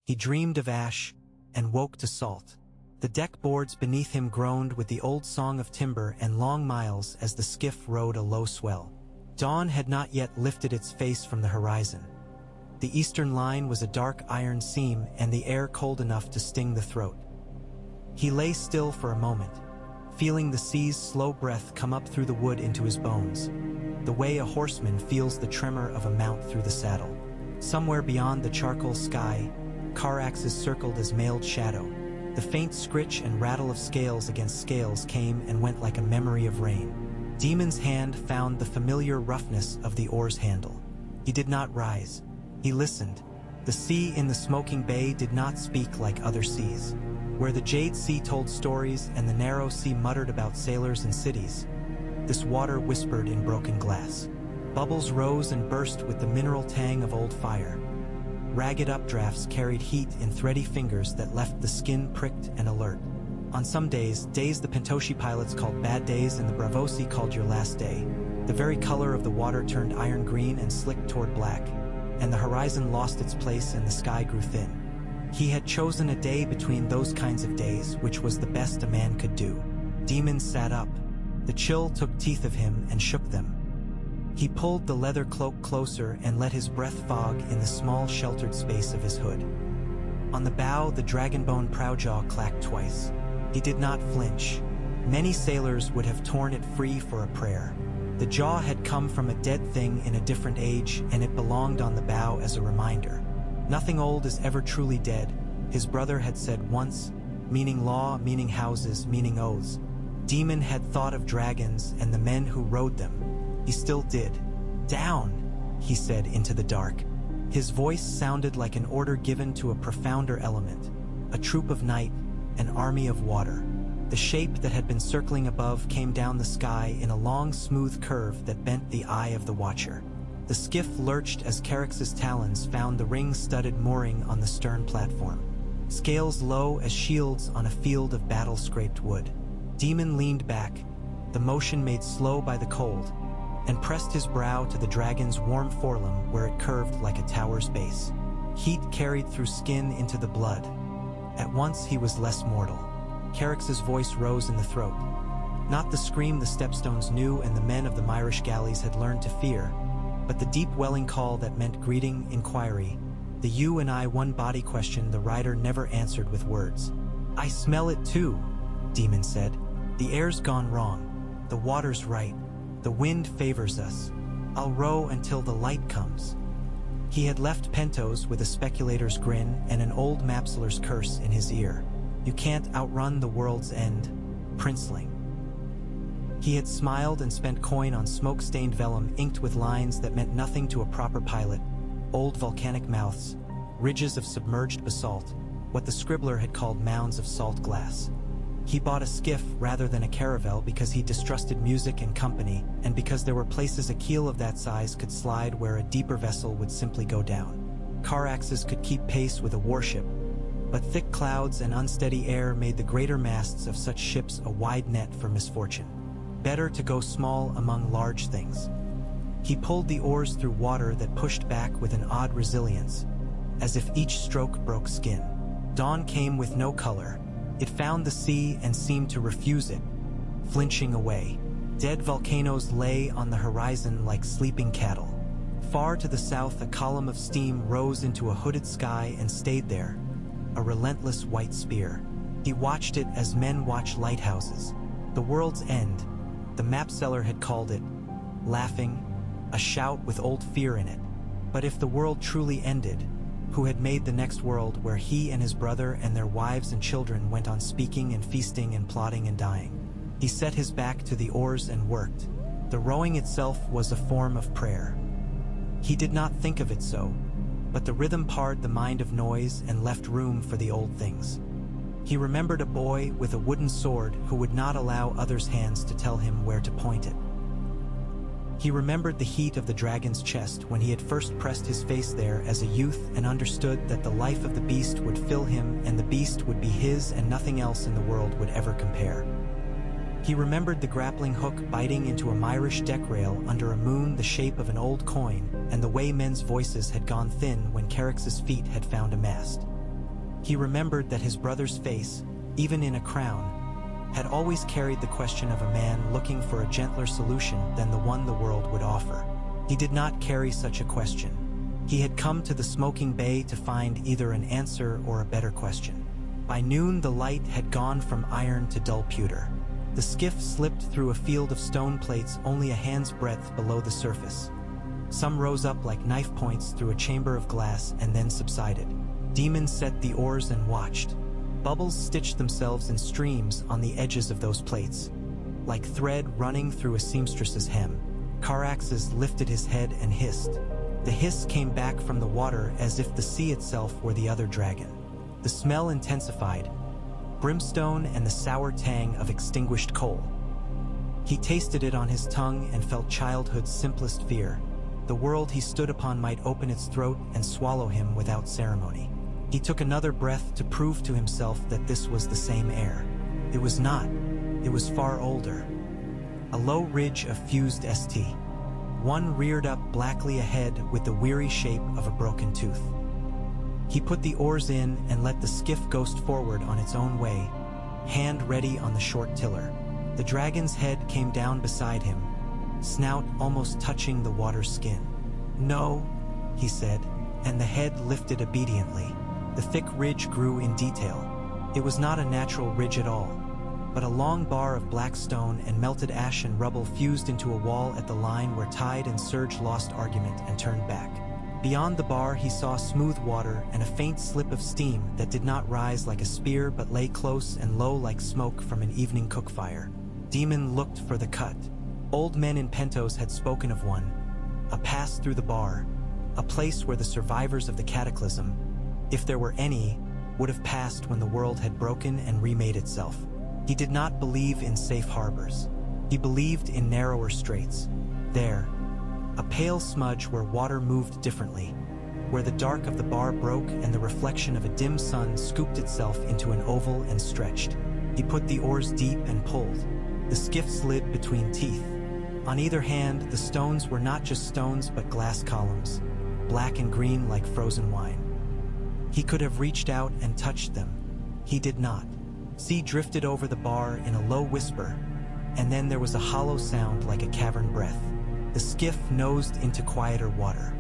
He dreamed of ash and woke to salt. The deck boards beneath him groaned with the old song of timber and long miles as the skiff rode a low swell. Dawn had not yet lifted its face from the horizon. The eastern line was a dark iron seam and the air cold enough to sting the throat. He lay still for a moment, feeling the sea's slow breath come up through the wood into his bones, the way a horseman feels the tremor of a mount through the saddle. Somewhere beyond the charcoal sky, car axes circled as mailed shadow. The faint scritch and rattle of scales against scales came and went like a memory of rain. Daemon's hand found the familiar roughness of the oar's handle. He did not rise. He listened. The sea in the smoking bay did not speak like other seas. Where the jade sea told stories and the narrow sea muttered about sailors and cities, this water whispered in broken glass. Bubbles rose and burst with the mineral tang of old fire. Ragged updrafts carried heat in thready fingers that left the skin pricked and alert. On some days the Pentoshi pilots called bad days and the Bravosi called your last day, the very color of the water turned iron green and slicked toward black, and the horizon lost its place and the sky grew thin. He had chosen a day between those kinds of days, which was the best a man could do. Daemon sat up. The chill took teeth of him and shook them. He pulled the leather cloak closer and let his breath fog in the small sheltered space of his hood. On the bow, the dragonbone prowjaw clacked twice. He did not flinch. Many sailors would have torn it free for a prayer. The jaw had come from a dead thing in a different age, and it belonged on the bow as a reminder. Nothing old is ever truly dead, his brother had said once, meaning law, meaning houses, meaning oaths. Daemon had thought of dragons and the men who rode them. He still did. Down, he said into the dark. His voice sounded like an order given to a profounder element, a troop of night, an army of water. The shape that had been circling above came down the sky in a long, smooth curve that bent the eye of the watcher. The skiff lurched as Caryx's talons found the ring-studded mooring on the stern platform, scales low as shields on a field of battle-scraped wood. Daemon leaned back, the motion made slow by the cold, and pressed his brow to the dragon's warm forelimb where it curved like a tower's base. Heat carried through skin into the blood. At once he was less mortal. Caryx's voice rose in the throat. Not the scream the stepstones knew and the men of the Myrish galleys had learned to fear, but the deep welling call that meant greeting, inquiry, the you and I one body question the rider never answered with words. I smell it too, Daemon said. The air's gone wrong. The water's right. The wind favors us. I'll row until the light comes. He had left Pentos with a speculator's grin and an old mapseller's curse in his ear. You can't outrun the world's end, princeling. He had smiled and spent coin on smoke-stained vellum inked with lines that meant nothing to a proper pilot, old volcanic mouths, ridges of submerged basalt, what the scribbler had called mounds of salt glass. He bought a skiff rather than a caravel because he distrusted music and company, and because there were places a keel of that size could slide where a deeper vessel would simply go down. Car axes could keep pace with a warship, but thick clouds and unsteady air made the greater masts of such ships a wide net for misfortune. Better to go small among large things. He pulled the oars through water that pushed back with an odd resilience, as if each stroke broke skin. Dawn came with no color. It found the sea and seemed to refuse it, flinching away. Dead volcanoes lay on the horizon like sleeping cattle. Far to the south, a column of steam rose into a hooded sky and stayed there, a relentless white spear. He watched it as men watch lighthouses. The world's end, the map seller had called it, laughing, a shout with old fear in it. But if the world truly ended, who had made the next world where he and his brother and their wives and children went on speaking and feasting and plotting and dying? He set his back to the oars and worked. The rowing itself was a form of prayer. He did not think of it so, but the rhythm parred the mind of noise and left room for the old things. He remembered a boy with a wooden sword who would not allow others' hands to tell him where to point it. He remembered the heat of the dragon's chest when he had first pressed his face there as a youth and understood that the life of the beast would fill him and the beast would be his and nothing else in the world would ever compare. He remembered the grappling hook biting into a Myrish deck rail under a moon the shape of an old coin and the way men's voices had gone thin when Caryx's feet had found a mast. He remembered that his brother's face, even in a crown, had always carried the question of a man looking for a gentler solution than the one the world would offer. He did not carry such a question. He had come to the smoking bay to find either an answer or a better question. By noon, the light had gone from iron to dull pewter. The skiff slipped through a field of stone plates only a hand's breadth below the surface. Some rose up like knife points through a chamber of glass and then subsided. Daemon set the oars and watched. Bubbles stitched themselves in streams on the edges of those plates, like thread running through a seamstress's hem. Caraxes lifted his head and hissed. The hiss came back from the water as if the sea itself were the other dragon. The smell intensified, brimstone and the sour tang of extinguished coal. He tasted it on his tongue and felt childhood's simplest fear. The world he stood upon might open its throat and swallow him without ceremony. He took another breath to prove to himself that this was the same air. It was not. It was far older. A low ridge of fused st. One reared up blackly ahead with the weary shape of a broken tooth. He put the oars in and let the skiff ghost forward on its own way, hand ready on the short tiller. The dragon's head came down beside him, snout almost touching the water's skin. "No," he said, and the head lifted obediently. The thick ridge grew in detail. It was not a natural ridge at all, but a long bar of black stone and melted ash and rubble fused into a wall at the line where tide and surge lost argument and turned back. Beyond the bar he saw smooth water and a faint slip of steam that did not rise like a spear but lay close and low like smoke from an evening cook fire. Daemon looked for the cut. Old men in Pentos had spoken of one, a pass through the bar, a place where the survivors of the cataclysm, if there were any, would have passed when the world had broken and remade itself. He did not believe in safe harbors. He believed in narrower straits. There, a pale smudge where water moved differently, where the dark of the bar broke and the reflection of a dim sun scooped itself into an oval and stretched. He put the oars deep and pulled. The skiff slid between teeth. On either hand, the stones were not just stones but glass columns, black and green like frozen wine. He could have reached out and touched them. He did not. Sea drifted over the bar in a low whisper, and then there was a hollow sound like a cavern breath. The skiff nosed into quieter water.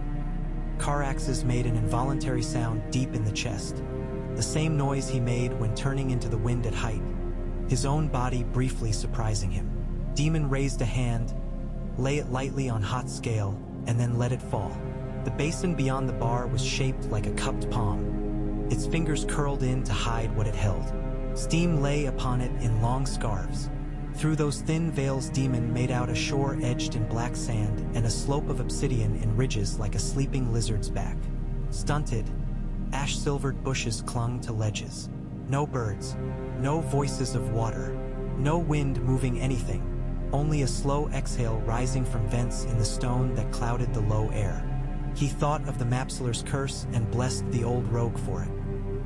Caraxes made an involuntary sound deep in the chest, the same noise he made when turning into the wind at height, his own body briefly surprising him. Daemon raised a hand, lay it lightly on hot scale, and then let it fall. The basin beyond the bar was shaped like a cupped palm. Its fingers curled in to hide what it held. Steam lay upon it in long scarves. Through those thin veils Daemon made out a shore edged in black sand and a slope of obsidian in ridges like a sleeping lizard's back. Stunted, ash-silvered bushes clung to ledges. No birds, no voices of water, no wind moving anything, only a slow exhale rising from vents in the stone that clouded the low air. He thought of the Mapsiller's curse and blessed the old rogue for it.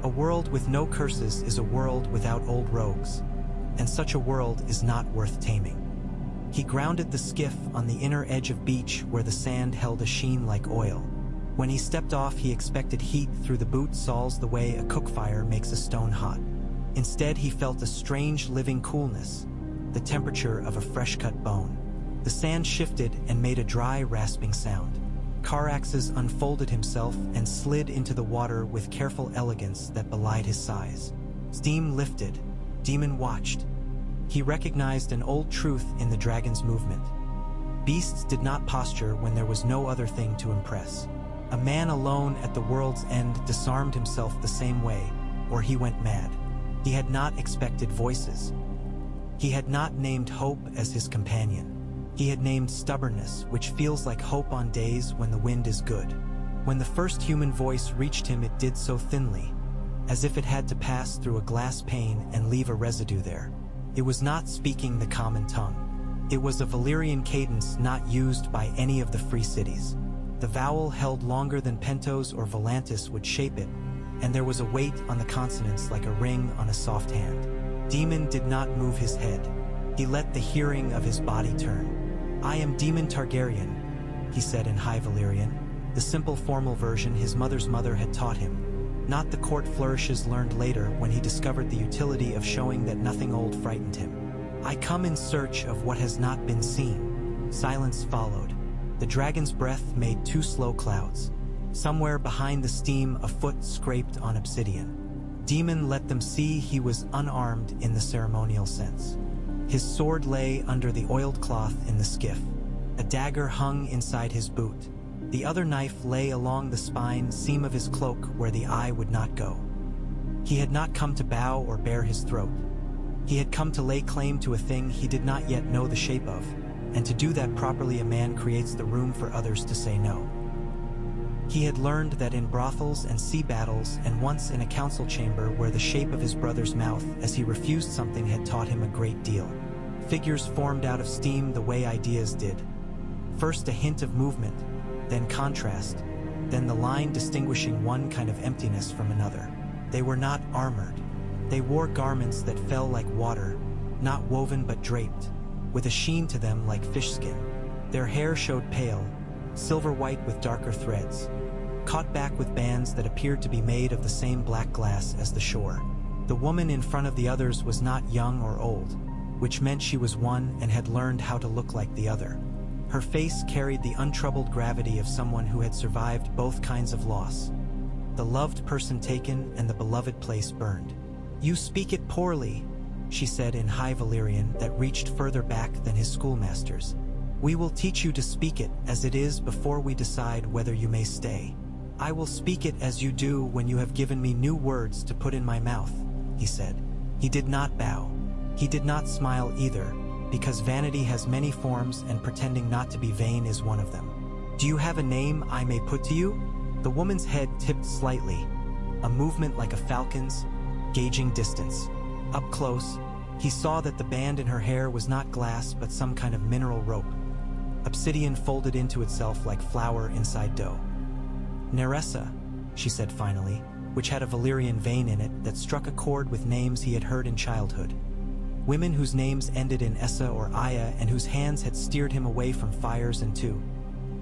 A world with no curses is a world without old rogues, and such a world is not worth taming. He grounded the skiff on the inner edge of beach where the sand held a sheen like oil. When he stepped off, he expected heat through the boot soles the way a cook fire makes a stone hot. Instead, he felt a strange living coolness, the temperature of a fresh-cut bone. The sand shifted and made a dry, rasping sound. Caraxes unfolded himself and slid into the water with careful elegance that belied his size. Steam lifted. Daemon watched. He recognized an old truth in the dragon's movement. Beasts did not posture when there was no other thing to impress. A man alone at the world's end disarmed himself the same way, or he went mad. He had not expected voices. He had not named hope as his companion. He had named stubbornness, which feels like hope on days when the wind is good. When the first human voice reached him, it did so thinly, as if it had to pass through a glass pane and leave a residue there. It was not speaking the common tongue. It was a Valyrian cadence not used by any of the free cities. The vowel held longer than Pentos or Volantis would shape it, and there was a weight on the consonants like a ring on a soft hand. Daemon did not move his head. He let the hearing of his body turn. "I am Daemon Targaryen," he said in High Valyrian, the simple formal version his mother's mother had taught him. not the court flourishes learned later when he discovered the utility of showing that nothing old frightened him. I come in search of what has not been seen. Silence followed. The dragon's breath made two slow clouds. Somewhere behind the steam, a foot scraped on obsidian. Daemon let them see he was unarmed in the ceremonial sense. His sword lay under the oiled cloth in the skiff. A dagger hung inside his boot. The other knife lay along the spine seam of his cloak where the eye would not go. He had not come to bow or bare his throat. He had come to lay claim to a thing he did not yet know the shape of, and to do that properly a man creates the room for others to say no. He had learned that in brothels and sea battles, and once in a council chamber where the shape of his brother's mouth as he refused something had taught him a great deal. Figures formed out of steam the way ideas did. First a hint of movement, then contrast, then the line distinguishing one kind of emptiness from another. They were not armored. They wore garments that fell like water, not woven but draped, with a sheen to them like fish skin. Their hair showed pale, silver white with darker threads, caught back with bands that appeared to be made of the same black glass as the shore. The woman in front of the others was not young or old, which meant she was one and had learned how to look like the other. Her face carried the untroubled gravity of someone who had survived both kinds of loss. The loved person taken and the beloved place burned. "You speak it poorly," she said in high Valyrian that reached further back than his schoolmaster's. "We will teach you to speak it as it is before we decide whether you may stay. I will speak it as you do when you have given me new words to put in my mouth," he said. He did not bow. He did not smile either, because vanity has many forms and pretending not to be vain is one of them. "Do you have a name I may put to you?" The woman's head tipped slightly, a movement like a falcon's, gauging distance. Up close, he saw that the band in her hair was not glass but some kind of mineral rope. Obsidian folded into itself like flour inside dough. "Nerissa," she said finally, which had a Valyrian vein in it that struck a chord with names he had heard in childhood. Women whose names ended in Essa or Aya and whose hands had steered him away from fires and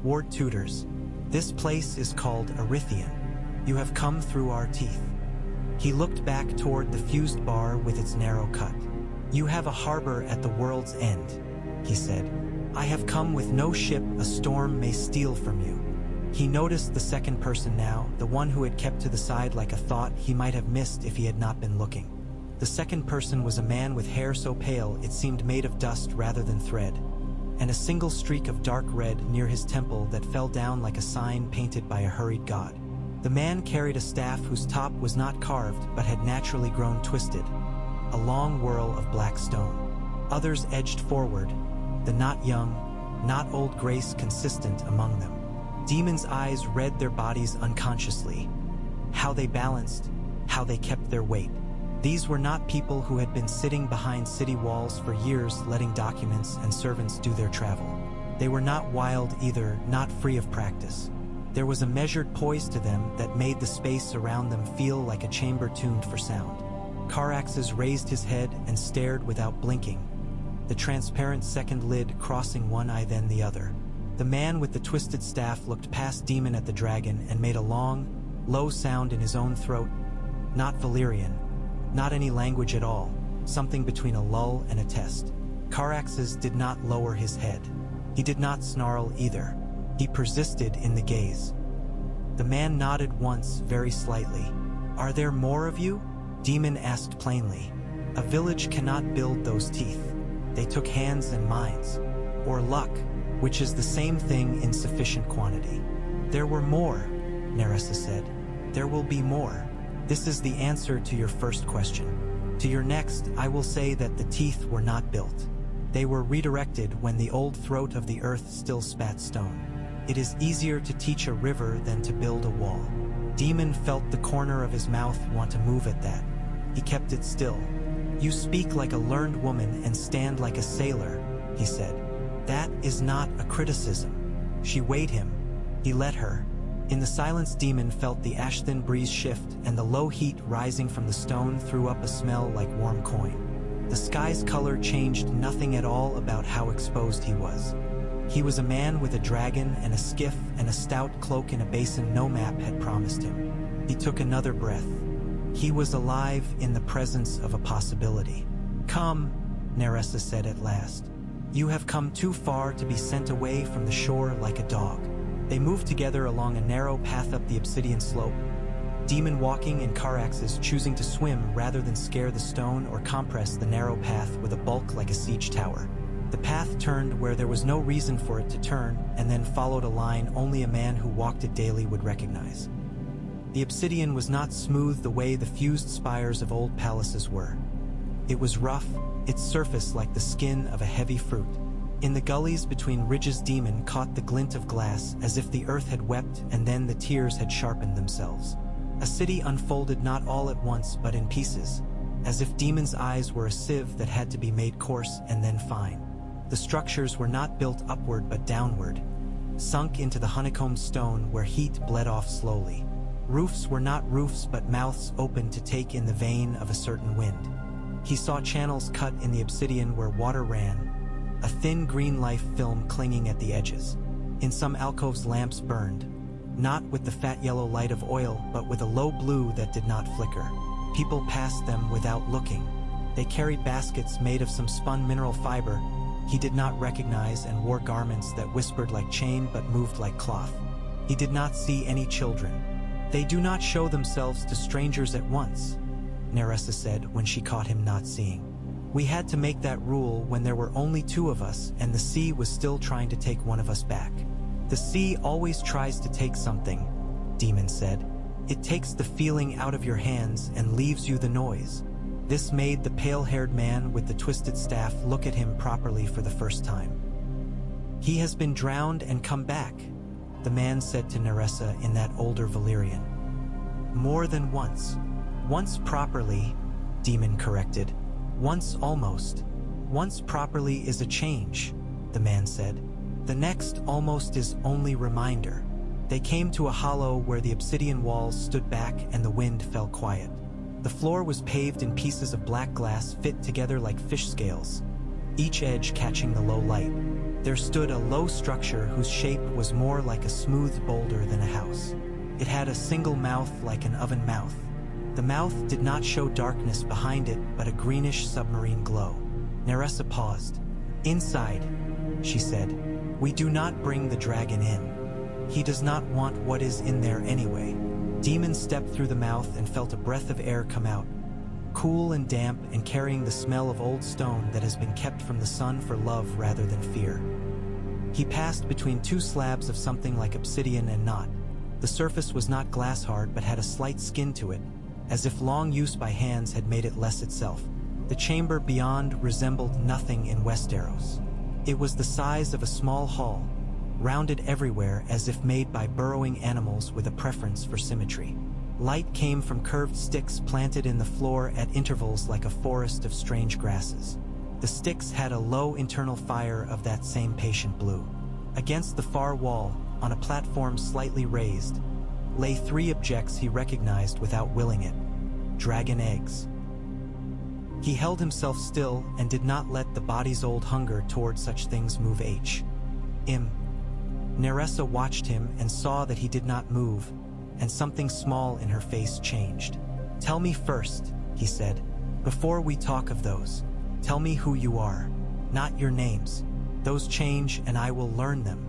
ward tutors. "This place is called Erythian. You have come through our teeth." He looked back toward the fused bar with its narrow cut. "You have a harbor at the world's end," he said. "I have come with no ship a storm may steal from you." He noticed the second person now, the one who had kept to the side like a thought he might have missed if he had not been looking. The second person was a man with hair so pale it seemed made of dust rather than thread, and a single streak of dark red near his temple that fell down like a sign painted by a hurried god. The man carried a staff whose top was not carved but had naturally grown twisted, a long whirl of black stone. Others edged forward, the not young, not old grace consistent among them. Daemon's eyes read their bodies unconsciously, how they balanced, how they kept their weight. These were not people who had been sitting behind city walls for years letting documents and servants do their travel. They were not wild either, not free of practice. There was a measured poise to them that made the space around them feel like a chamber tuned for sound. Caraxes raised his head and stared without blinking, the transparent second lid crossing one eye then the other. The man with the twisted staff looked past Daemon at the dragon and made a long, low sound in his own throat, not Valyrian, not any language at all, something between a lull and a test. Caraxes did not lower his head. He did not snarl either. He persisted in the gaze. The man nodded once, very slightly. "Are there more of you?" Daemon asked plainly. "A village cannot build those teeth. They took hands and minds. Or luck, which is the same thing in sufficient quantity." "There were more," Nerissa said. "There will be more. This is the answer to your first question. To your next, I will say that the teeth were not built. They were redirected when the old throat of the earth still spat stone. It is easier to teach a river than to build a wall." Daemon felt the corner of his mouth want to move at that. He kept it still. "You speak like a learned woman and stand like a sailor," he said. "That is not a criticism." She weighed him. He let her. In the silence, Daemon felt the ash-thin breeze shift, and the low heat rising from the stone threw up a smell like warm coin. The sky's color changed nothing at all about how exposed he was. He was a man with a dragon and a skiff and a stout cloak in a basin no map had promised him. He took another breath. He was alive in the presence of a possibility. "Come," Nerissa said at last. "You have come too far to be sent away from the shore like a dog." They moved together along a narrow path up the obsidian slope, Daemon walking and Caraxes choosing to swim rather than scare the stone or compress the narrow path with a bulk like a siege tower. The path turned where there was no reason for it to turn, and then followed a line only a man who walked it daily would recognize. The obsidian was not smooth the way the fused spires of old palaces were. It was rough, its surface like the skin of a heavy fruit. In the gullies between ridges Daemon caught the glint of glass as if the earth had wept and then the tears had sharpened themselves. A city unfolded not all at once but in pieces, as if Daemon's eyes were a sieve that had to be made coarse and then fine. The structures were not built upward but downward, sunk into the honeycombed stone where heat bled off slowly. Roofs were not roofs but mouths open to take in the vein of a certain wind. He saw channels cut in the obsidian where water ran, a thin green life film clinging at the edges. In some alcoves lamps burned, not with the fat yellow light of oil but with a low blue that did not flicker. People passed them without looking. They carried baskets made of some spun mineral fiber he did not recognize and wore garments that whispered like chain but moved like cloth. He did not see any children. "They do not show themselves to strangers at once," Nerissa said when she caught him not seeing. "We had to make that rule when there were only two of us and the sea was still trying to take one of us back." "The sea always tries to take something," Daemon said. "It takes the feeling out of your hands and leaves you the noise." This made the pale-haired man with the twisted staff look at him properly for the first time. "He has been drowned and come back," the man said to Nerissa in that older Valyrian. "More than once." "Once properly," Daemon corrected. "Once almost." "Once properly is a change," the man said. "The next almost is only reminder." They came to a hollow where the obsidian walls stood back and the wind fell quiet. The floor was paved in pieces of black glass fit together like fish scales, each edge catching the low light. There stood a low structure whose shape was more like a smooth boulder than a house. It had a single mouth like an oven mouth. The mouth did not show darkness behind it but a greenish submarine glow. Nerissa paused. "Inside," she said. "We do not bring the dragon in. He does not want what is in there anyway." Daemon stepped through the mouth and felt a breath of air come out, cool and damp and carrying the smell of old stone that has been kept from the sun for love rather than fear. He passed between two slabs of something like obsidian and not. The surface was not glass hard but had a slight skin to it, as if long use by hands had made it less itself. The chamber beyond resembled nothing in Westeros. It was the size of a small hall, rounded everywhere as if made by burrowing animals with a preference for symmetry. Light came from curved sticks planted in the floor at intervals like a forest of strange grasses. The sticks had a low internal fire of that same patient blue. Against the far wall, on a platform slightly raised, lay three objects he recognized without willing it: dragon eggs. He held himself still and did not let the body's old hunger toward such things move him. Nerissa watched him and saw that he did not move, and something small in her face changed. "Tell me first," he said, "before we talk of those. Tell me who you are, not your names. Those change and I will learn them.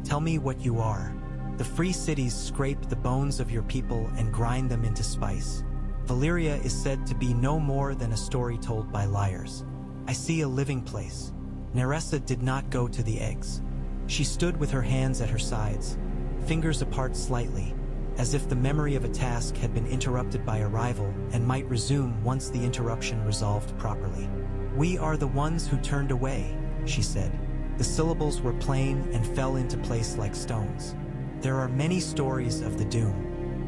Tell me what you are." The free cities scrape the bones of your people and grind them into spice. Valyria is said to be no more than a story told by liars. "I see a living place." Nerissa did not go to the eggs. She stood with her hands at her sides, fingers apart slightly, as if the memory of a task had been interrupted by arrival and might resume once the interruption resolved properly. "We are the ones who turned away," she said. The syllables were plain and fell into place like stones. "There are many stories of the doom.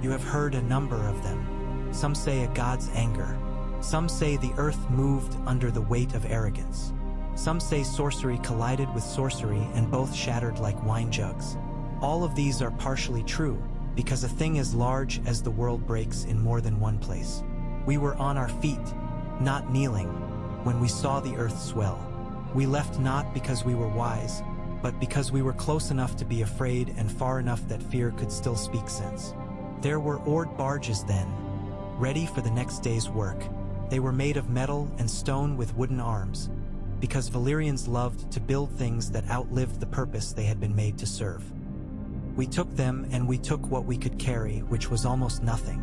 You have heard a number of them. Some say a god's anger. Some say the earth moved under the weight of arrogance. Some say sorcery collided with sorcery and both shattered like wine jugs. All of these are partially true, because a thing as large as the world breaks in more than one place. We were on our feet, not kneeling, when we saw the earth swell. We left not because we were wise, but because we were close enough to be afraid and far enough that fear could still speak sense. There were oared barges then, ready for the next day's work. They were made of metal and stone with wooden arms, because Valyrians loved to build things that outlived the purpose they had been made to serve. We took them, and we took what we could carry, which was almost nothing.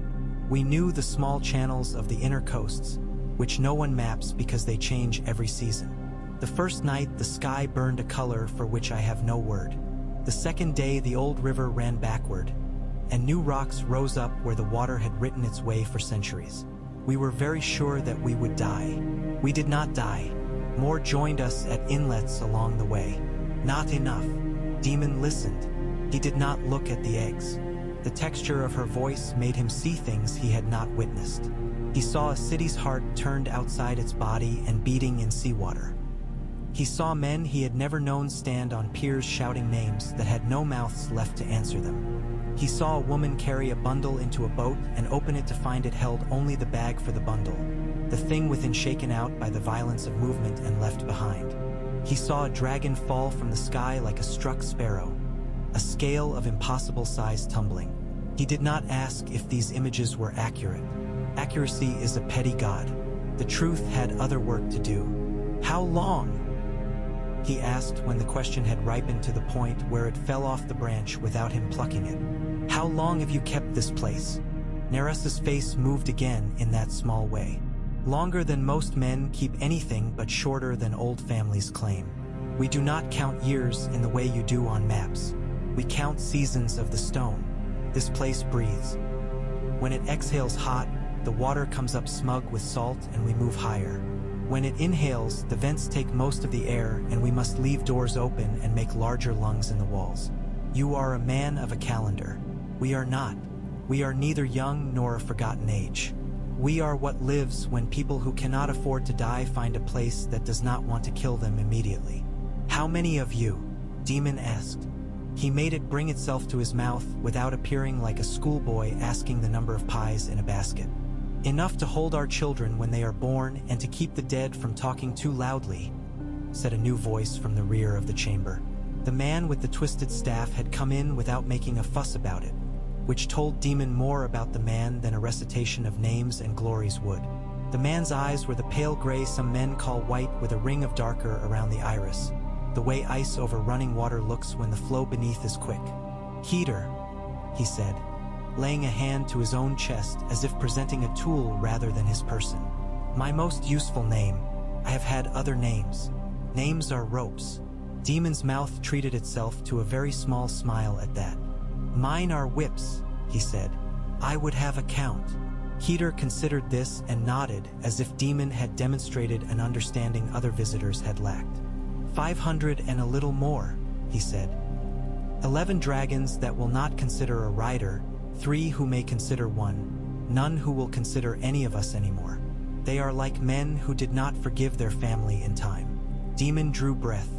We knew the small channels of the inner coasts, which no one maps because they change every season. The first night the sky burned a color for which I have no word. The second day the old river ran backward, and new rocks rose up where the water had written its way for centuries. We were very sure that we would die. We did not die. More joined us at inlets along the way. Not enough. Daemon listened. He did not look at the eggs. The texture of her voice made him see things he had not witnessed. He saw a city's heart turned outside its body and beating in seawater. He saw men he had never known stand on piers shouting names that had no mouths left to answer them. He saw a woman carry a bundle into a boat and open it to find it held only the bag for the bundle, the thing within shaken out by the violence of movement and left behind. He saw a dragon fall from the sky like a struck sparrow, a scale of impossible size tumbling. He did not ask if these images were accurate. Accuracy is a petty god. The truth had other work to do. How long? He asked when the question had ripened to the point where it fell off the branch without him plucking it. How long have you kept this place? Neressa's face moved again in that small way. Longer than most men keep anything, but shorter than old families claim. We do not count years in the way you do on maps. We count seasons of the stone. This place breathes. When it exhales hot, the water comes up smug with salt and we move higher. When it inhales, the vents take most of the air and we must leave doors open and make larger lungs in the walls. You are a man of a calendar. We are not. We are neither young nor a forgotten age. We are what lives when people who cannot afford to die find a place that does not want to kill them immediately. How many of you? Daemon asked. He made it bring itself to his mouth without appearing like a schoolboy asking the number of pies in a basket. Enough to hold our children when they are born and to keep the dead from talking too loudly, said a new voice from the rear of the chamber. The man with the twisted staff had come in without making a fuss about it, which told Daemon more about the man than a recitation of names and glories would. The man's eyes were the pale gray some men call white with a ring of darker around the iris, the way ice over running water looks when the flow beneath is quick. Heater, he said, laying a hand to his own chest as if presenting a tool rather than his person. My most useful name. I have had other names. Names are ropes. Daemon's mouth treated itself to a very small smile at that. Mine are whips, he said. I would have a count. Heater considered this and nodded as if Daemon had demonstrated an understanding other visitors had lacked. 500 and a little more, he said. 11 dragons that will not consider a rider, 3 who may consider one, none who will consider any of us anymore. They are like men who did not forgive their family in time. Daemon drew breath.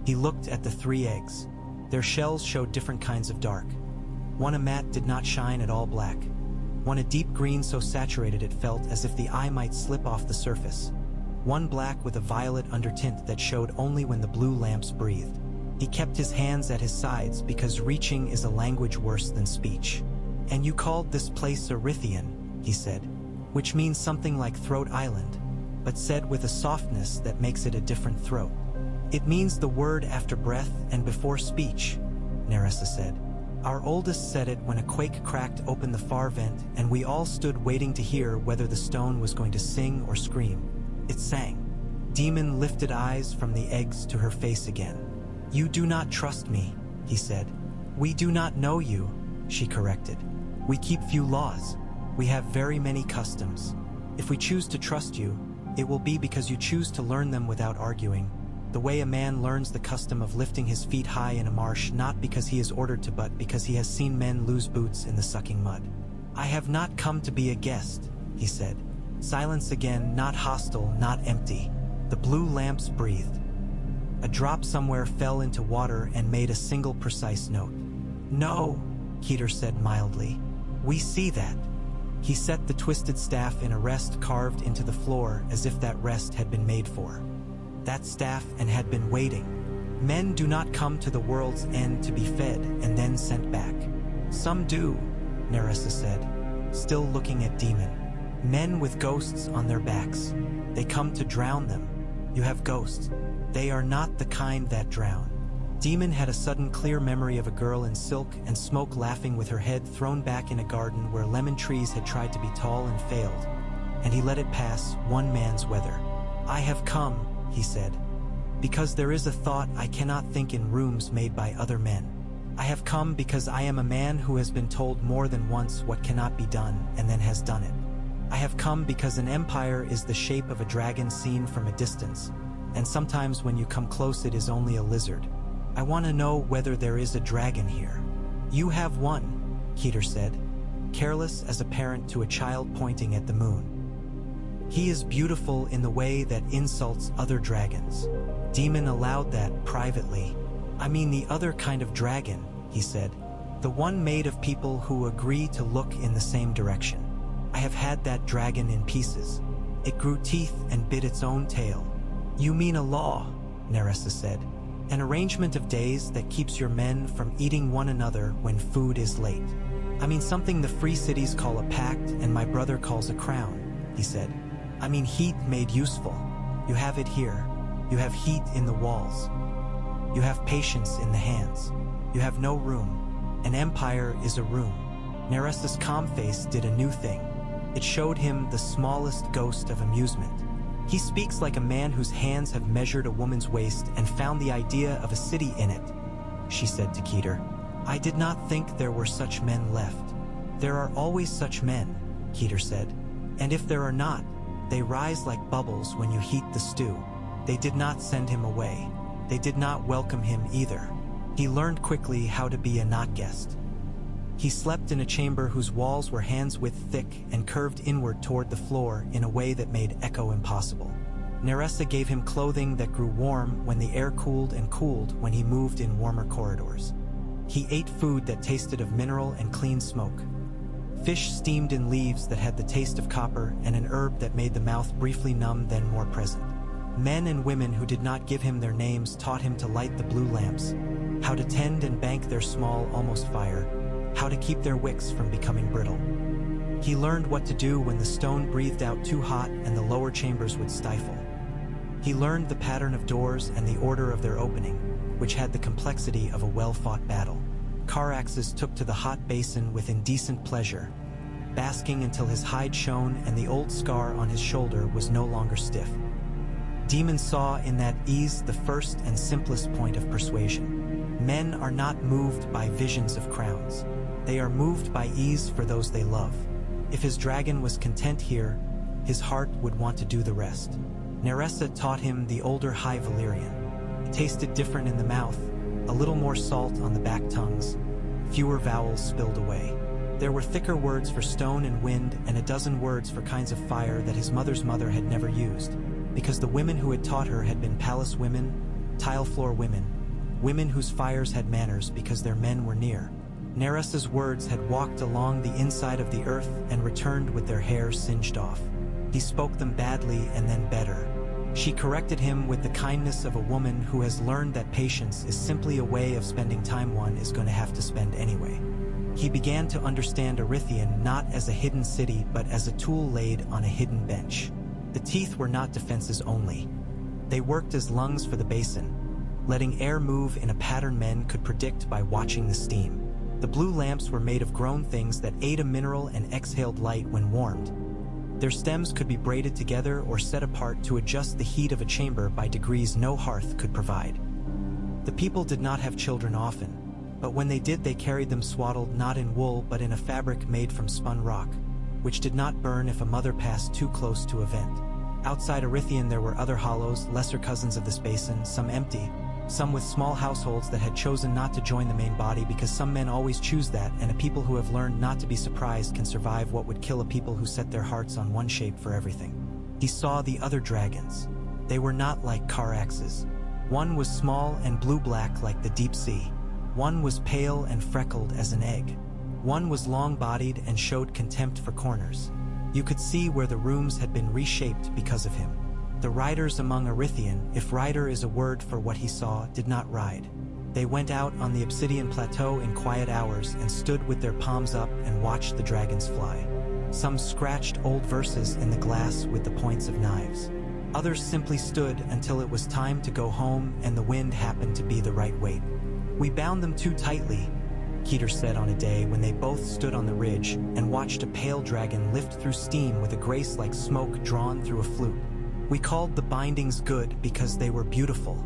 He looked at the 3 eggs. Their shells showed different kinds of dark. One a matte did not shine at all black. One a deep green so saturated it felt as if the eye might slip off the surface. One black with a violet undertint that showed only when the blue lamps breathed. He kept his hands at his sides because reaching is a language worse than speech. And you called this place Erythian, he said, which means something like Throat Island, but said with a softness that makes it a different throat. It means the word after breath and before speech, Neressa said. Our oldest said it when a quake cracked open the far vent and we all stood waiting to hear whether the stone was going to sing or scream. It sang. Daemon lifted eyes from the eggs to her face again. You do not trust me, he said. We do not know you, she corrected. We keep few laws. We have very many customs. If we choose to trust you, it will be because you choose to learn them without arguing, the way a man learns the custom of lifting his feet high in a marsh not because he is ordered to but because he has seen men lose boots in the sucking mud. I have not come to be a guest, he said. Silence again, not hostile, not empty. The blue lamps breathed. A drop somewhere fell into water and made a single precise note. No, Keter said mildly. We see that. He set the twisted staff in a rest carved into the floor as if that rest had been made for that staff and had been waiting. Men do not come to the world's end to be fed and then sent back. Some do, Nerissa said, still looking at Daemon. Men with ghosts on their backs. They come to drown them. You have ghosts. They are not the kind that drown. Daemon had a sudden clear memory of a girl in silk and smoke laughing with her head thrown back in a garden where lemon trees had tried to be tall and failed, and he let it pass, one man's weather. I have come, he said, because there is a thought I cannot think in rooms made by other men. I have come because I am a man who has been told more than once what cannot be done and then has done it. I have come because an empire is the shape of a dragon seen from a distance, and sometimes when you come close it is only a lizard. I want to know whether there is a dragon here. You have one, Keter said, careless as a parent to a child pointing at the moon. He is beautiful in the way that insults other dragons. Daemon allowed that privately. I mean the other kind of dragon, he said, the one made of people who agree to look in the same direction. I have had that dragon in pieces. It grew teeth and bit its own tail. You mean a law, Nerissa said. An arrangement of days that keeps your men from eating one another when food is late. I mean something the free cities call a pact and my brother calls a crown, he said. I mean heat made useful. You have it here. You have heat in the walls. You have patience in the hands. You have no room. An empire is a room. Nerissa's calm face did a new thing. It showed him the smallest ghost of amusement. He speaks like a man whose hands have measured a woman's waist and found the idea of a city in it, she said to Keter. I did not think there were such men left. There are always such men, Keter said. And if there are not, they rise like bubbles when you heat the stew. They did not send him away. They did not welcome him either. He learned quickly how to be a not guest. He slept in a chamber whose walls were hands-width thick and curved inward toward the floor in a way that made echo impossible. Nerissa gave him clothing that grew warm when the air cooled and cooled when he moved in warmer corridors. He ate food that tasted of mineral and clean smoke. Fish steamed in leaves that had the taste of copper and an herb that made the mouth briefly numb then more present. Men and women who did not give him their names taught him to light the blue lamps, how to tend and bank their small, almost fire, how to keep their wicks from becoming brittle. He learned what to do when the stone breathed out too hot and the lower chambers would stifle. He learned the pattern of doors and the order of their opening, which had the complexity of a well-fought battle. Caraxes took to the hot basin with indecent pleasure, basking until his hide shone and the old scar on his shoulder was no longer stiff. Daemon saw in that ease the first and simplest point of persuasion. Men are not moved by visions of crowns. They are moved by ease for those they love. If his dragon was content here, his heart would want to do the rest. Nerissa taught him the older High Valyrian. It tasted different in the mouth, a little more salt on the back tongues, fewer vowels spilled away. There were thicker words for stone and wind and a dozen words for kinds of fire that his mother's mother had never used, because the women who had taught her had been palace women, tile floor women, women whose fires had manners because their men were near. Nerissa's words had walked along the inside of the earth and returned with their hair singed off. He spoke them badly and then better. She corrected him with the kindness of a woman who has learned that patience is simply a way of spending time one is going to have to spend anyway. He began to understand Erythian not as a hidden city but as a tool laid on a hidden bench. The teeth were not defenses only. They worked as lungs for the basin, letting air move in a pattern men could predict by watching the steam. The blue lamps were made of grown things that ate a mineral and exhaled light when warmed. Their stems could be braided together or set apart to adjust the heat of a chamber by degrees no hearth could provide. The people did not have children often, but when they did they carried them swaddled not in wool but in a fabric made from spun rock, which did not burn if a mother passed too close to a vent. Outside Erythian there were other hollows, lesser cousins of this basin, some empty, some with small households that had chosen not to join the main body because some men always choose that, and a people who have learned not to be surprised can survive what would kill a people who set their hearts on one shape for everything. He saw the other dragons. They were not like Caraxes. One was small and blue-black like the deep sea. One was pale and freckled as an egg. One was long-bodied and showed contempt for corners. You could see where the rooms had been reshaped because of him. The riders among Erythian, if rider is a word for what he saw, did not ride. They went out on the obsidian plateau in quiet hours and stood with their palms up and watched the dragons fly. Some scratched old verses in the glass with the points of knives. Others simply stood until it was time to go home and the wind happened to be the right weight. "We bound them too tightly," Keter said on a day when they both stood on the ridge and watched a pale dragon lift through steam with a grace like smoke drawn through a flute. "We called the bindings good because they were beautiful.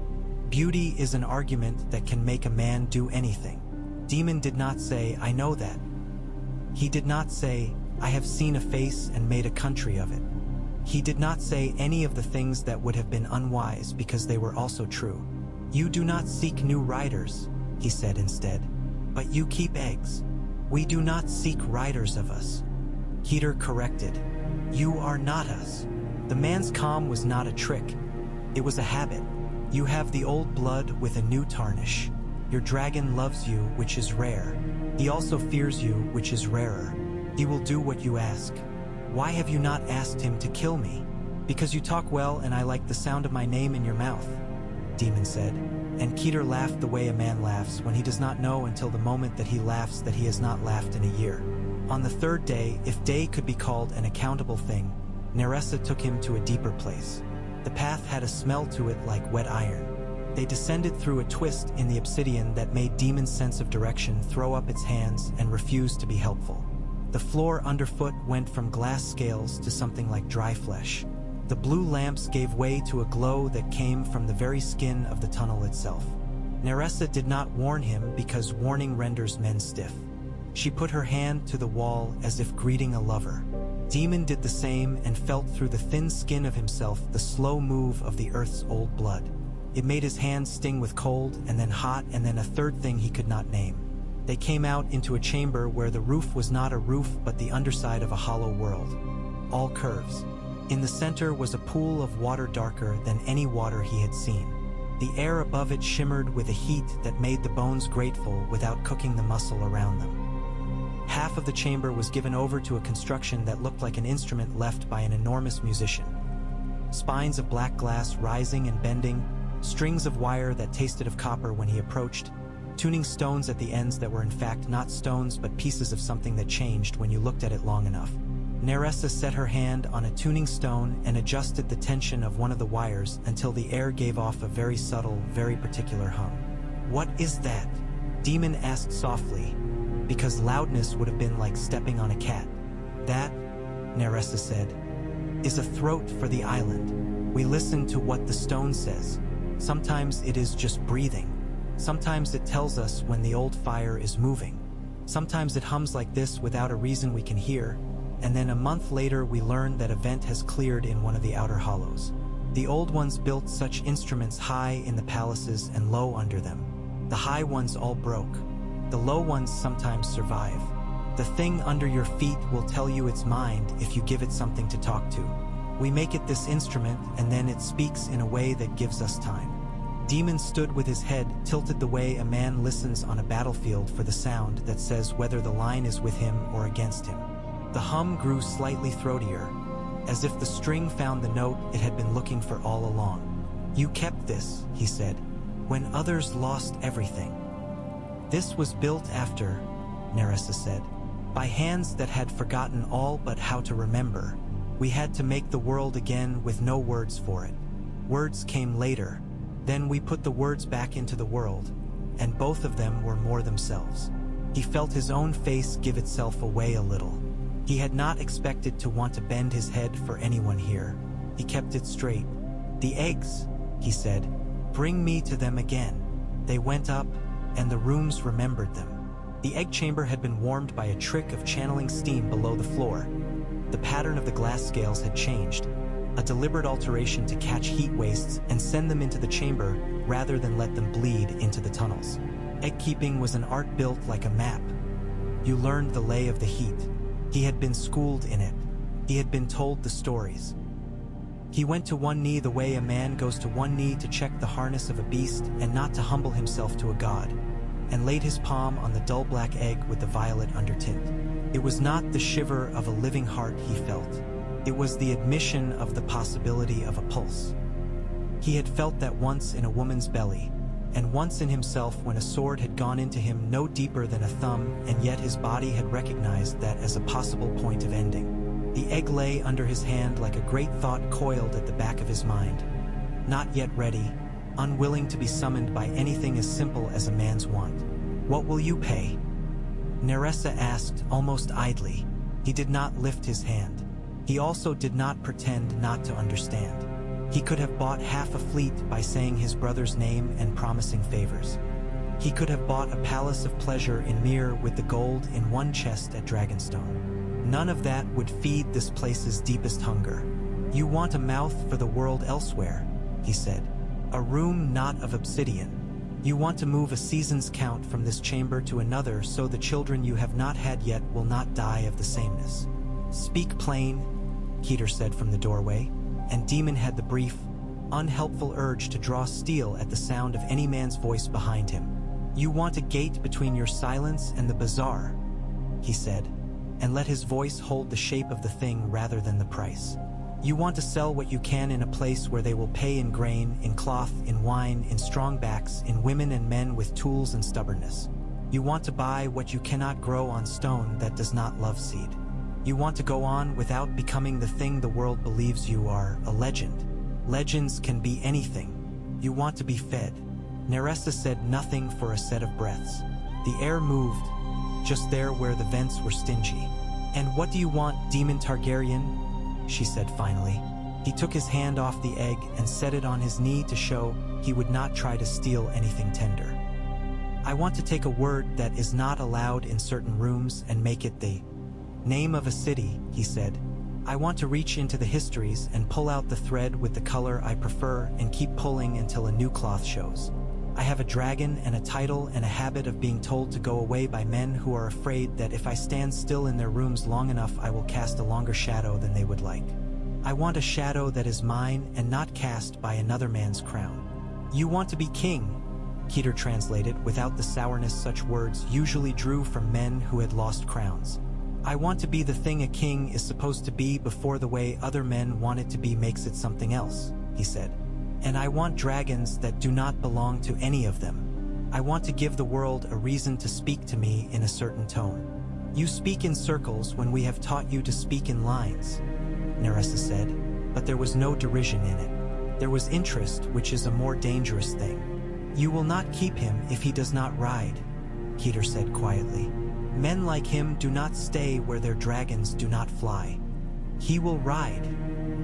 Beauty is an argument that can make a man do anything." Daemon did not say, "I know that." He did not say, "I have seen a face and made a country of it." He did not say any of the things that would have been unwise because they were also true. "You do not seek new riders," he said instead, "but you keep eggs. We do not seek riders of us." Keter corrected, "You are not us." The man's calm was not a trick. It was a habit. "You have the old blood with a new tarnish. Your dragon loves you, which is rare. He also fears you, which is rarer. He will do what you ask." "Why have you not asked him to kill me?" "Because you talk well and I like the sound of my name in your mouth," Daemon said. And Keter laughed the way a man laughs when he does not know until the moment that he laughs that he has not laughed in a year. On the third day, if day could be called an accountable thing, Nerissa took him to a deeper place. The path had a smell to it like wet iron. They descended through a twist in the obsidian that made Daemon's sense of direction throw up its hands and refuse to be helpful. The floor underfoot went from glass scales to something like dry flesh. The blue lamps gave way to a glow that came from the very skin of the tunnel itself. Nerissa did not warn him because warning renders men stiff. She put her hand to the wall as if greeting a lover. Daemon did the same and felt through the thin skin of himself the slow move of the earth's old blood. It made his hands sting with cold and then hot and then a third thing he could not name. They came out into a chamber where the roof was not a roof but the underside of a hollow world. All curves. In the center was a pool of water darker than any water he had seen. The air above it shimmered with a heat that made the bones grateful without cooking the muscle around them. Half of the chamber was given over to a construction that looked like an instrument left by an enormous musician. Spines of black glass rising and bending, strings of wire that tasted of copper when he approached, tuning stones at the ends that were in fact not stones but pieces of something that changed when you looked at it long enough. Nerissa set her hand on a tuning stone and adjusted the tension of one of the wires until the air gave off a very subtle, very particular hum. "What is that?" Daemon asked softly, because loudness would have been like stepping on a cat. "That," Nerissa said, "is a throat for the island. We listen to what the stone says. Sometimes it is just breathing. Sometimes it tells us when the old fire is moving. Sometimes it hums like this without a reason we can hear, and then a month later we learn that a vent has cleared in one of the outer hollows. The old ones built such instruments high in the palaces and low under them. The high ones all broke. The low ones sometimes survive. The thing under your feet will tell you its mind if you give it something to talk to. We make it this instrument and then it speaks in a way that gives us time." Daemon stood with his head tilted the way a man listens on a battlefield for the sound that says whether the line is with him or against him. The hum grew slightly throatier, as if the string found the note it had been looking for all along. "You kept this," he said, "when others lost everything." "This was built after," Nerissa said, "by hands that had forgotten all but how to remember. We had to make the world again with no words for it. Words came later. Then we put the words back into the world, and both of them were more themselves." He felt his own face give itself away a little. He had not expected to want to bend his head for anyone here. He kept it straight. "The eggs," he said, "bring me to them again." They went up, and the rooms remembered them. The egg chamber had been warmed by a trick of channeling steam below the floor. The pattern of the glass scales had changed, a deliberate alteration to catch heat wastes and send them into the chamber rather than let them bleed into the tunnels. Egg keeping was an art built like a map. You learned the lay of the heat. He had been schooled in it. He had been told the stories. He went to one knee the way a man goes to one knee to check the harness of a beast and not to humble himself to a god, and laid his palm on the dull black egg with the violet undertint. It was not the shiver of a living heart he felt. It was the admission of the possibility of a pulse. He had felt that once in a woman's belly, and once in himself when a sword had gone into him no deeper than a thumb, and yet his body had recognized that as a possible point of ending. The egg lay under his hand like a great thought coiled at the back of his mind. Not yet ready, unwilling to be summoned by anything as simple as a man's want. "What will you pay?" Nerissa asked, almost idly. He did not lift his hand. He also did not pretend not to understand. He could have bought half a fleet by saying his brother's name and promising favors. He could have bought a palace of pleasure in Myr with the gold in one chest at Dragonstone. None of that would feed this place's deepest hunger. "You want a mouth for the world elsewhere," he said. "A room not of obsidian. You want to move a season's count from this chamber to another so the children you have not had yet will not die of the sameness." "Speak plain," Keter said from the doorway, and Daemon had the brief, unhelpful urge to draw steel at the sound of any man's voice behind him. "You want a gate between your silence and the bazaar," he said, and let his voice hold the shape of the thing rather than the price. "You want to sell what you can in a place where they will pay in grain, in cloth, in wine, in strong backs, in women and men with tools and stubbornness. You want to buy what you cannot grow on stone that does not love seed. You want to go on without becoming the thing the world believes you are, a legend. Legends can be anything. You want to be fed." Nerissa said nothing for a set of breaths. The air moved, just there where the vents were stingy. "And what do you want, Daemon Targaryen?" she said finally. He took his hand off the egg and set it on his knee to show he would not try to steal anything tender. "I want to take a word that is not allowed in certain rooms and make it the name of a city," he said. "I want to reach into the histories and pull out the thread with the color I prefer and keep pulling until a new cloth shows. I have a dragon and a title and a habit of being told to go away by men who are afraid that if I stand still in their rooms long enough I will cast a longer shadow than they would like. I want a shadow that is mine and not cast by another man's crown." "You want to be king," Keter translated without the sourness such words usually drew from men who had lost crowns. "I want to be the thing a king is supposed to be before the way other men want it to be makes it something else," he said. "And I want dragons that do not belong to any of them. I want to give the world a reason to speak to me in a certain tone." "You speak in circles when we have taught you to speak in lines," Nerissa said, but there was no derision in it. There was interest, which is a more dangerous thing. "You will not keep him if he does not ride," Keter said quietly. "Men like him do not stay where their dragons do not fly." "He will ride,"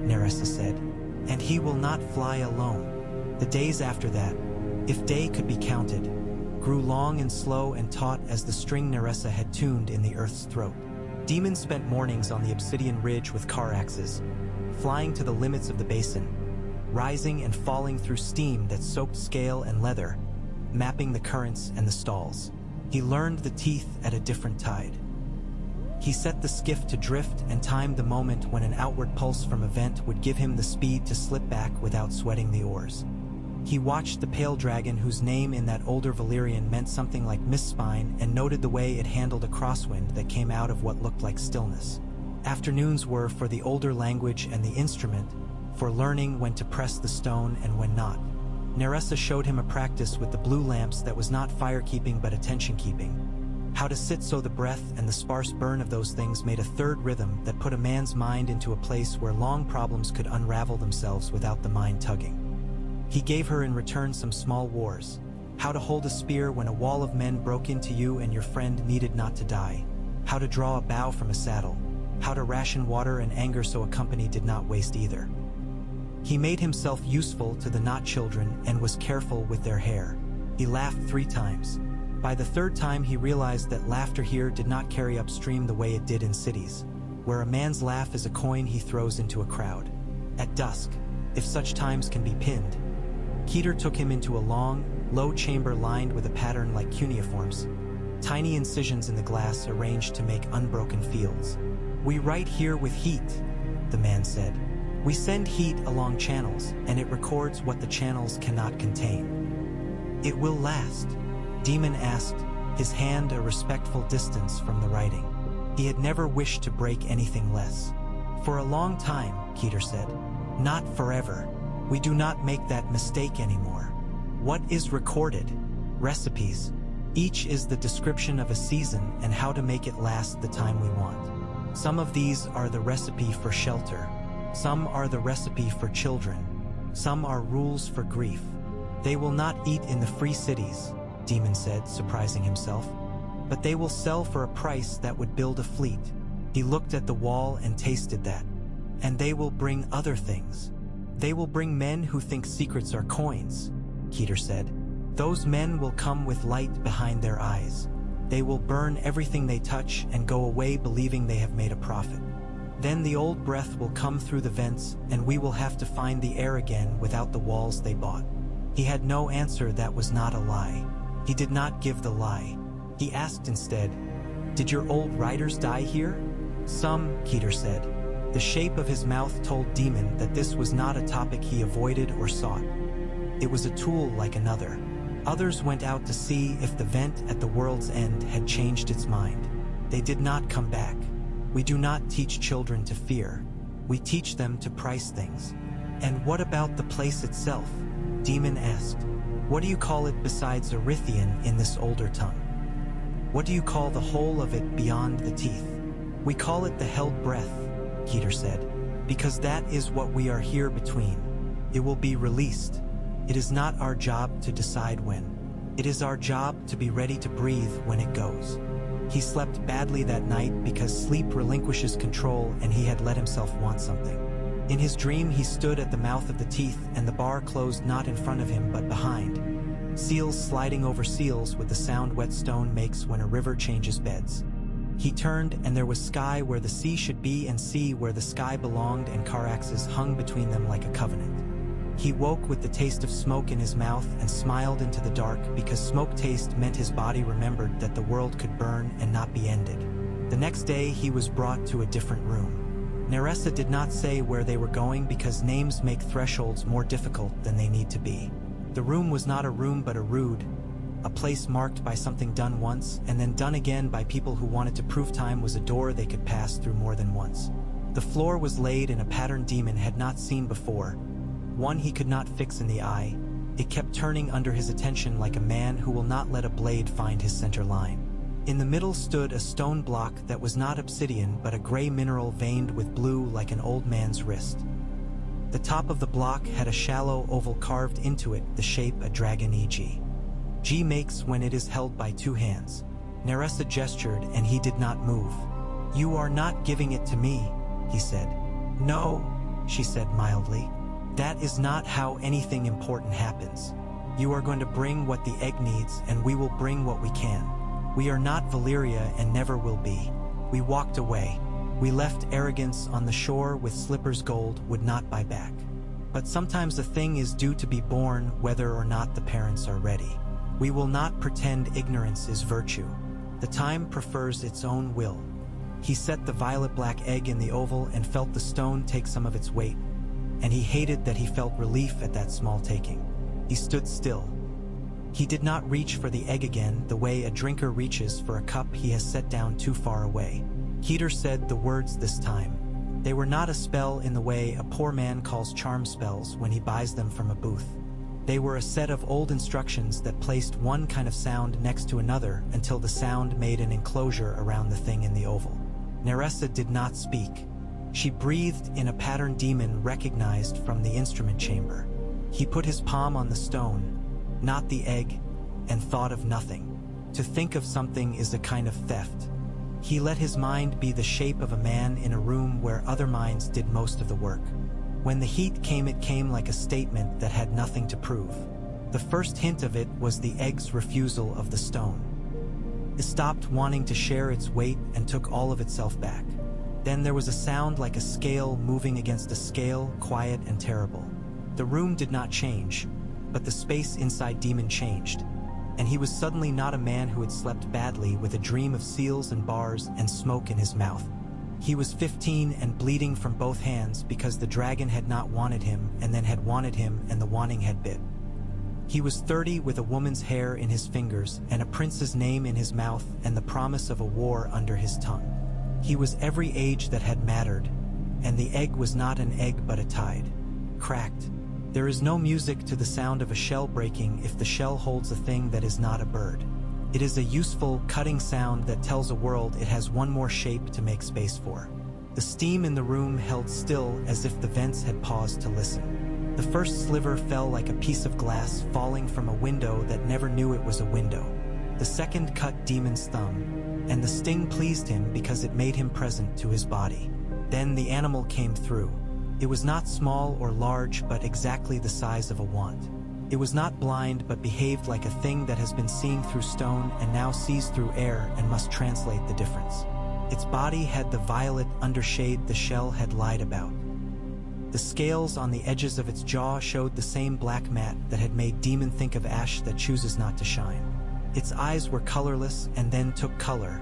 Nerissa said, "and he will not fly alone." The days after that, if day could be counted, grew long and slow and taut as the string Nerissa had tuned in the earth's throat. Daemon spent mornings on the obsidian ridge with car axes, flying to the limits of the basin, rising and falling through steam that soaked scale and leather, mapping the currents and the stalls. He learned the teeth at a different tide. He set the skiff to drift and timed the moment when an outward pulse from a vent would give him the speed to slip back without sweating the oars. He watched the pale dragon whose name in that older Valyrian meant something like Mistspine and noted the way it handled a crosswind that came out of what looked like stillness. Afternoons were for the older language and the instrument, for learning when to press the stone and when not. Nerissa showed him a practice with the blue lamps that was not fire-keeping but attention-keeping. How to sit so the breath and the sparse burn of those things made a third rhythm that put a man's mind into a place where long problems could unravel themselves without the mind tugging. He gave her in return some small wars. How to hold a spear when a wall of men broke into you and your friend needed not to die. How to draw a bow from a saddle. How to ration water and anger so a company did not waste either. He made himself useful to the not children and was careful with their hair. He laughed 3 times. By the 3rd time he realized that laughter here did not carry upstream the way it did in cities, where a man's laugh is a coin he throws into a crowd. At dusk, if such times can be pinned, Keter took him into a long, low chamber lined with a pattern like cuneiforms, tiny incisions in the glass arranged to make unbroken fields. "We write here with heat," the man said. "We send heat along channels, and it records what the channels cannot contain." "It will last?" Daemon asked, his hand a respectful distance from the writing. He had never wished to break anything less. "For a long time," Keter said. "Not forever. We do not make that mistake anymore." What is recorded? Recipes. Each is the description of a season and how to make it last the time we want. Some of these are the recipe for shelter. Some are the recipe for children. Some are rules for grief. They will not eat in the free cities, Daemon said, surprising himself. But they will sell for a price that would build a fleet. He looked at the wall and tasted that. And they will bring other things. They will bring men who think secrets are coins, Keter said. Those men will come with light behind their eyes. They will burn everything they touch and go away believing they have made a profit. Then the old breath will come through the vents and we will have to find the air again without the walls they bought. He had no answer that was not a lie. He did not give the lie. He asked instead, "Did your old riders die here?" "Some," Keter said. The shape of his mouth told Daemon that this was not a topic he avoided or sought. It was a tool like another. Others went out to see if the vent at the world's end had changed its mind. They did not come back. We do not teach children to fear. We teach them to price things. "And what about the place itself?" Daemon asked. "What do you call it besides Erythian in this older tongue? What do you call the whole of it beyond the teeth?" "We call it the held breath," Keter said, "because that is what we are here between. It will be released. It is not our job to decide when. It is our job to be ready to breathe when it goes." He slept badly that night because sleep relinquishes control and he had let himself want something. In his dream he stood at the mouth of the teeth and the bar closed not in front of him but behind. Seals sliding over seals with the sound wet stone makes when a river changes beds. He turned and there was sky where the sea should be and sea where the sky belonged and Caraxes hung between them like a covenant. He woke with the taste of smoke in his mouth and smiled into the dark because smoke taste meant his body remembered that the world could burn and not be ended. The next day he was brought to a different room. Nerissa did not say where they were going because names make thresholds more difficult than they need to be. The room was not a room but a rood, a place marked by something done once and then done again by people who wanted to prove time was a door they could pass through more than once. The floor was laid in a pattern Daemon had not seen before, one he could not fix in the eye. It kept turning under his attention like a man who will not let a blade find his center line. In the middle stood a stone block that was not obsidian but a gray mineral veined with blue like an old man's wrist. The top of the block had a shallow oval carved into it, the shape a dragon e.g. G makes when it is held by two hands. Nerissa gestured and he did not move. "You are not giving it to me," he said. "No," she said mildly. "That is not how anything important happens. You are going to bring what the egg needs and we will bring what we can. We are not Valyria and never will be. We walked away. We left arrogance on the shore with slippers gold would not buy back. But sometimes a thing is due to be born whether or not the parents are ready. We will not pretend ignorance is virtue. The time prefers its own will." He set the violet-black egg in the oval and felt the stone take some of its weight, and he hated that he felt relief at that small taking. He stood still. He did not reach for the egg again the way a drinker reaches for a cup he has set down too far away. Keter said the words this time. They were not a spell in the way a poor man calls charm spells when he buys them from a booth. They were a set of old instructions that placed one kind of sound next to another until the sound made an enclosure around the thing in the oval. Nerissa did not speak. She breathed in a pattern Daemon recognized from the instrument chamber. He put his palm on the stone, not the egg, and thought of nothing. To think of something is a kind of theft. He let his mind be the shape of a man in a room where other minds did most of the work. When the heat came, it came like a statement that had nothing to prove. The first hint of it was the egg's refusal of the stone. It stopped wanting to share its weight and took all of itself back. Then there was a sound like a scale moving against a scale, quiet and terrible. The room did not change, but the space inside Daemon changed, and he was suddenly not a man who had slept badly with a dream of seals and bars and smoke in his mouth. He was 15 and bleeding from both hands because the dragon had not wanted him and then had wanted him and the wanting had bit. He was 30 with a woman's hair in his fingers and a prince's name in his mouth and the promise of a war under his tongue. He was every age that had mattered, and the egg was not an egg but a tide. Cracked, There is no music to the sound of a shell breaking if the shell holds a thing that is not a bird. It is a useful, cutting sound that tells a world it has one more shape to make space for. The steam in the room held still as if the vents had paused to listen. The first sliver fell like a piece of glass falling from a window that never knew it was a window. The second cut Daemon's thumb, and the sting pleased him because it made him present to his body. Then the animal came through. It was not small or large, but exactly the size of a wand. It was not blind, but behaved like a thing that has been seeing through stone and now sees through air and must translate the difference. Its body had the violet undershade the shell had lied about. The scales on the edges of its jaw showed the same black mat that had made Daemon think of ash that chooses not to shine. Its eyes were colorless and then took color,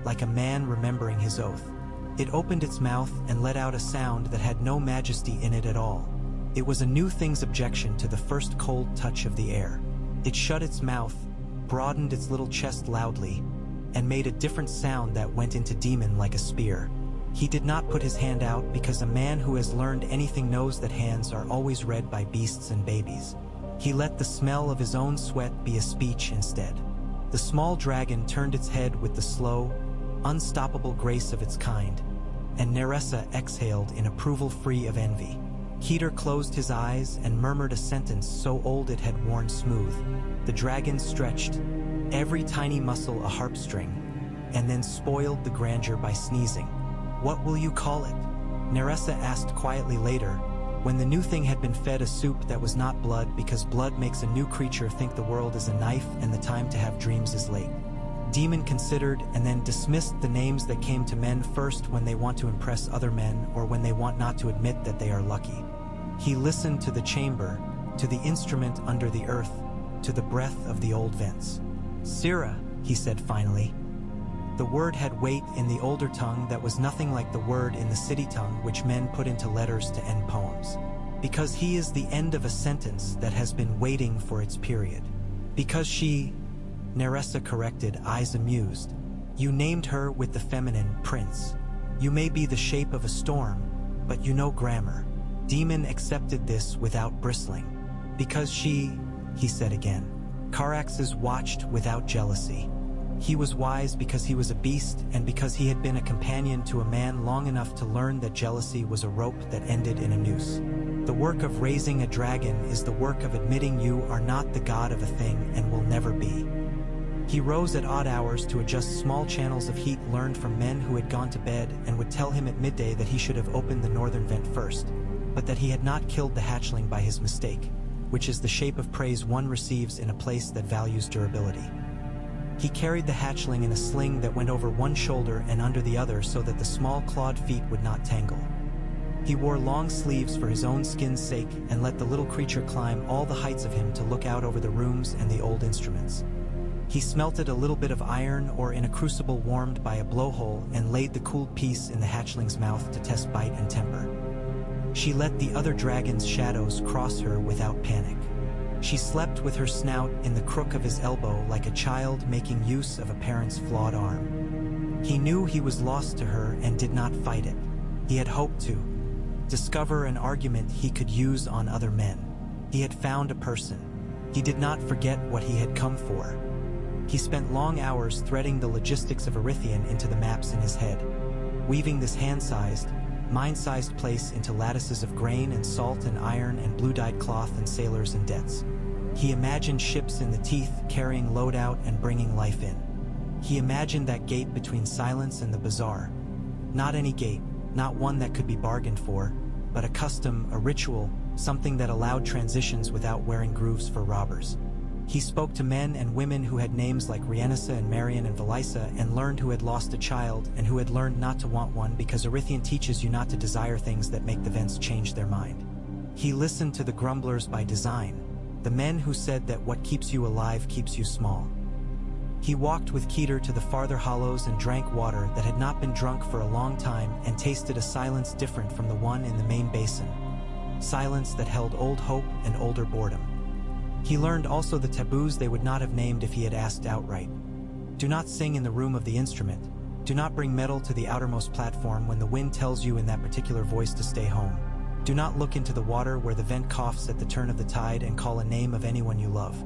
like a man remembering his oath. It opened its mouth and let out a sound that had no majesty in it at all. It was a new thing's objection to the first cold touch of the air. It shut its mouth, broadened its little chest loudly, and made a different sound that went into Daemon like a spear. He did not put his hand out because a man who has learned anything knows that hands are always read by beasts and babies. He let the smell of his own sweat be a speech instead. The small dragon turned its head with the slow, unstoppable grace of its kind, and Nerissa exhaled in approval free of envy. Keter closed his eyes and murmured a sentence so old it had worn smooth. The dragon stretched, every tiny muscle a harp string, and then spoiled the grandeur by sneezing. "What will you call it?" Nerissa asked quietly later, when the new thing had been fed a soup that was not blood, because blood makes a new creature think the world is a knife and the time to have dreams is late. Daemon considered and then dismissed the names that came to men first when they want to impress other men or when they want not to admit that they are lucky. He listened to the chamber, to the instrument under the earth, to the breath of the old vents. "Sira," he said finally. The word had weight in the older tongue that was nothing like the word in the city tongue which men put into letters to end poems. Because he is the end of a sentence that has been waiting for its period. Because she, Nerissa corrected, eyes amused. "You named her with the feminine prince. You may be the shape of a storm, but you know grammar." Daemon accepted this without bristling. "Because she," he said again. Caraxes watched without jealousy. He was wise because he was a beast and because he had been a companion to a man long enough to learn that jealousy was a rope that ended in a noose. The work of raising a dragon is the work of admitting you are not the god of a thing and will never be. He rose at odd hours to adjust small channels of heat learned from men who had gone to bed and would tell him at midday that he should have opened the northern vent first, but that he had not killed the hatchling by his mistake, which is the shape of praise one receives in a place that values durability. He carried the hatchling in a sling that went over one shoulder and under the other so that the small clawed feet would not tangle. He wore long sleeves for his own skin's sake and let the little creature climb all the heights of him to look out over the rooms and the old instruments. He smelted a little bit of iron or in a crucible warmed by a blowhole and laid the cooled piece in the hatchling's mouth to test bite and temper. She let the other dragon's shadows cross her without panic. She slept with her snout in the crook of his elbow like a child making use of a parent's flawed arm. He knew he was lost to her and did not fight it. He had hoped to discover an argument he could use on other men. He had found a person. He did not forget what he had come for. He spent long hours threading the logistics of Erythian into the maps in his head, weaving this hand-sized, mind-sized place into lattices of grain and salt and iron and blue-dyed cloth and sailors and debts. He imagined ships in the teeth carrying load out and bringing life in. He imagined that gate between silence and the bazaar. Not any gate, not one that could be bargained for, but a custom, a ritual, something that allowed transitions without wearing grooves for robbers. He spoke to men and women who had names like Rhianissa and Marion and Valyssa and learned who had lost a child and who had learned not to want one because Erythian teaches you not to desire things that make the vents change their mind. He listened to the grumblers by design, the men who said that what keeps you alive keeps you small. He walked with Keter to the farther hollows and drank water that had not been drunk for a long time and tasted a silence different from the one in the main basin. Silence that held old hope and older boredom. He learned also the taboos they would not have named if he had asked outright. Do not sing in the room of the instrument. Do not bring metal to the outermost platform when the wind tells you in that particular voice to stay home. Do not look into the water where the vent coughs at the turn of the tide and call a name of anyone you love.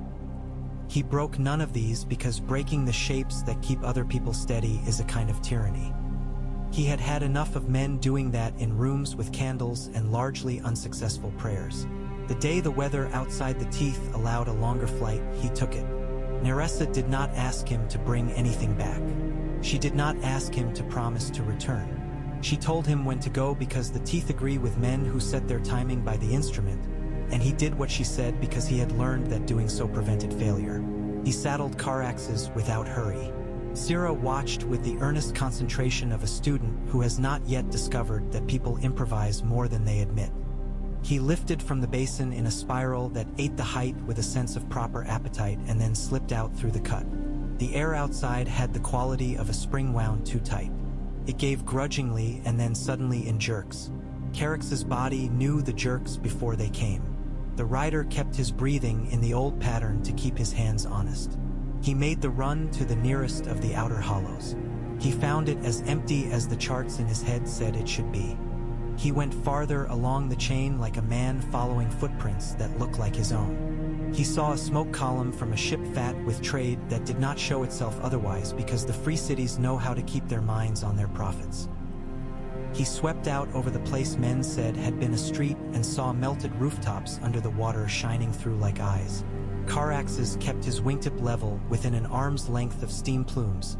He broke none of these because breaking the shapes that keep other people steady is a kind of tyranny. He had had enough of men doing that in rooms with candles and largely unsuccessful prayers. The day the weather outside the teeth allowed a longer flight, he took it. Nerissa did not ask him to bring anything back. She did not ask him to promise to return. She told him when to go because the teeth agree with men who set their timing by the instrument, and he did what she said because he had learned that doing so prevented failure. He saddled Caraxes without hurry. Sira watched with the earnest concentration of a student who has not yet discovered that people improvise more than they admit. He lifted from the basin in a spiral that ate the height with a sense of proper appetite and then slipped out through the cut. The air outside had the quality of a spring wound too tight. It gave grudgingly and then suddenly in jerks. Carax's body knew the jerks before they came. The rider kept his breathing in the old pattern to keep his hands honest. He made the run to the nearest of the outer hollows. He found it as empty as the charts in his head said it should be. He went farther along the chain like a man following footprints that looked like his own. He saw a smoke column from a ship fat with trade that did not show itself otherwise because the free cities know how to keep their minds on their profits. He swept out over the place men said had been a street and saw melted rooftops under the water shining through like eyes. Caraxes kept his wingtip level within an arm's length of steam plumes,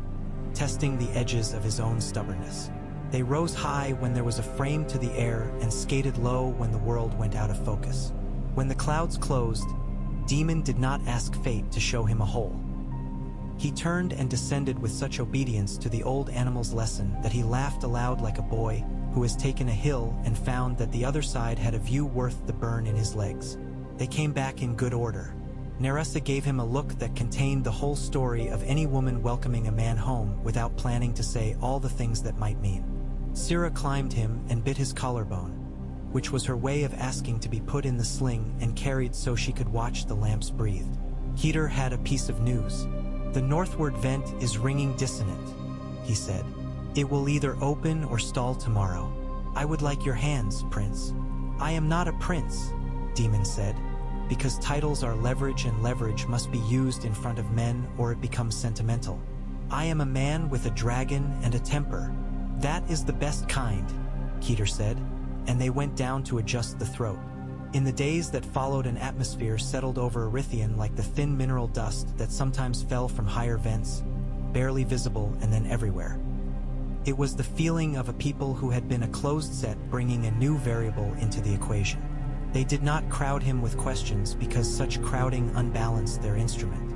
testing the edges of his own stubbornness. They rose high when there was a frame to the air and skated low when the world went out of focus. When the clouds closed, Daemon did not ask fate to show him a hole. He turned and descended with such obedience to the old animal's lesson that he laughed aloud like a boy who has taken a hill and found that the other side had a view worth the burn in his legs. They came back in good order. Nerissa gave him a look that contained the whole story of any woman welcoming a man home without planning to say all the things that might mean. Sira climbed him and bit his collarbone, which was her way of asking to be put in the sling and carried so she could watch the lamps breathe. Heater had a piece of news. The northward vent is ringing dissonant, he said. It will either open or stall tomorrow. I would like your hands, Prince. I am not a prince, Daemon said, because titles are leverage and leverage must be used in front of men or it becomes sentimental. I am a man with a dragon and a temper. That is the best kind, Keter said, and they went down to adjust the throat. In the days that followed, an atmosphere settled over Erythian like the thin mineral dust that sometimes fell from higher vents, barely visible and then everywhere. It was the feeling of a people who had been a closed set bringing a new variable into the equation. They did not crowd him with questions because such crowding unbalanced their instrument.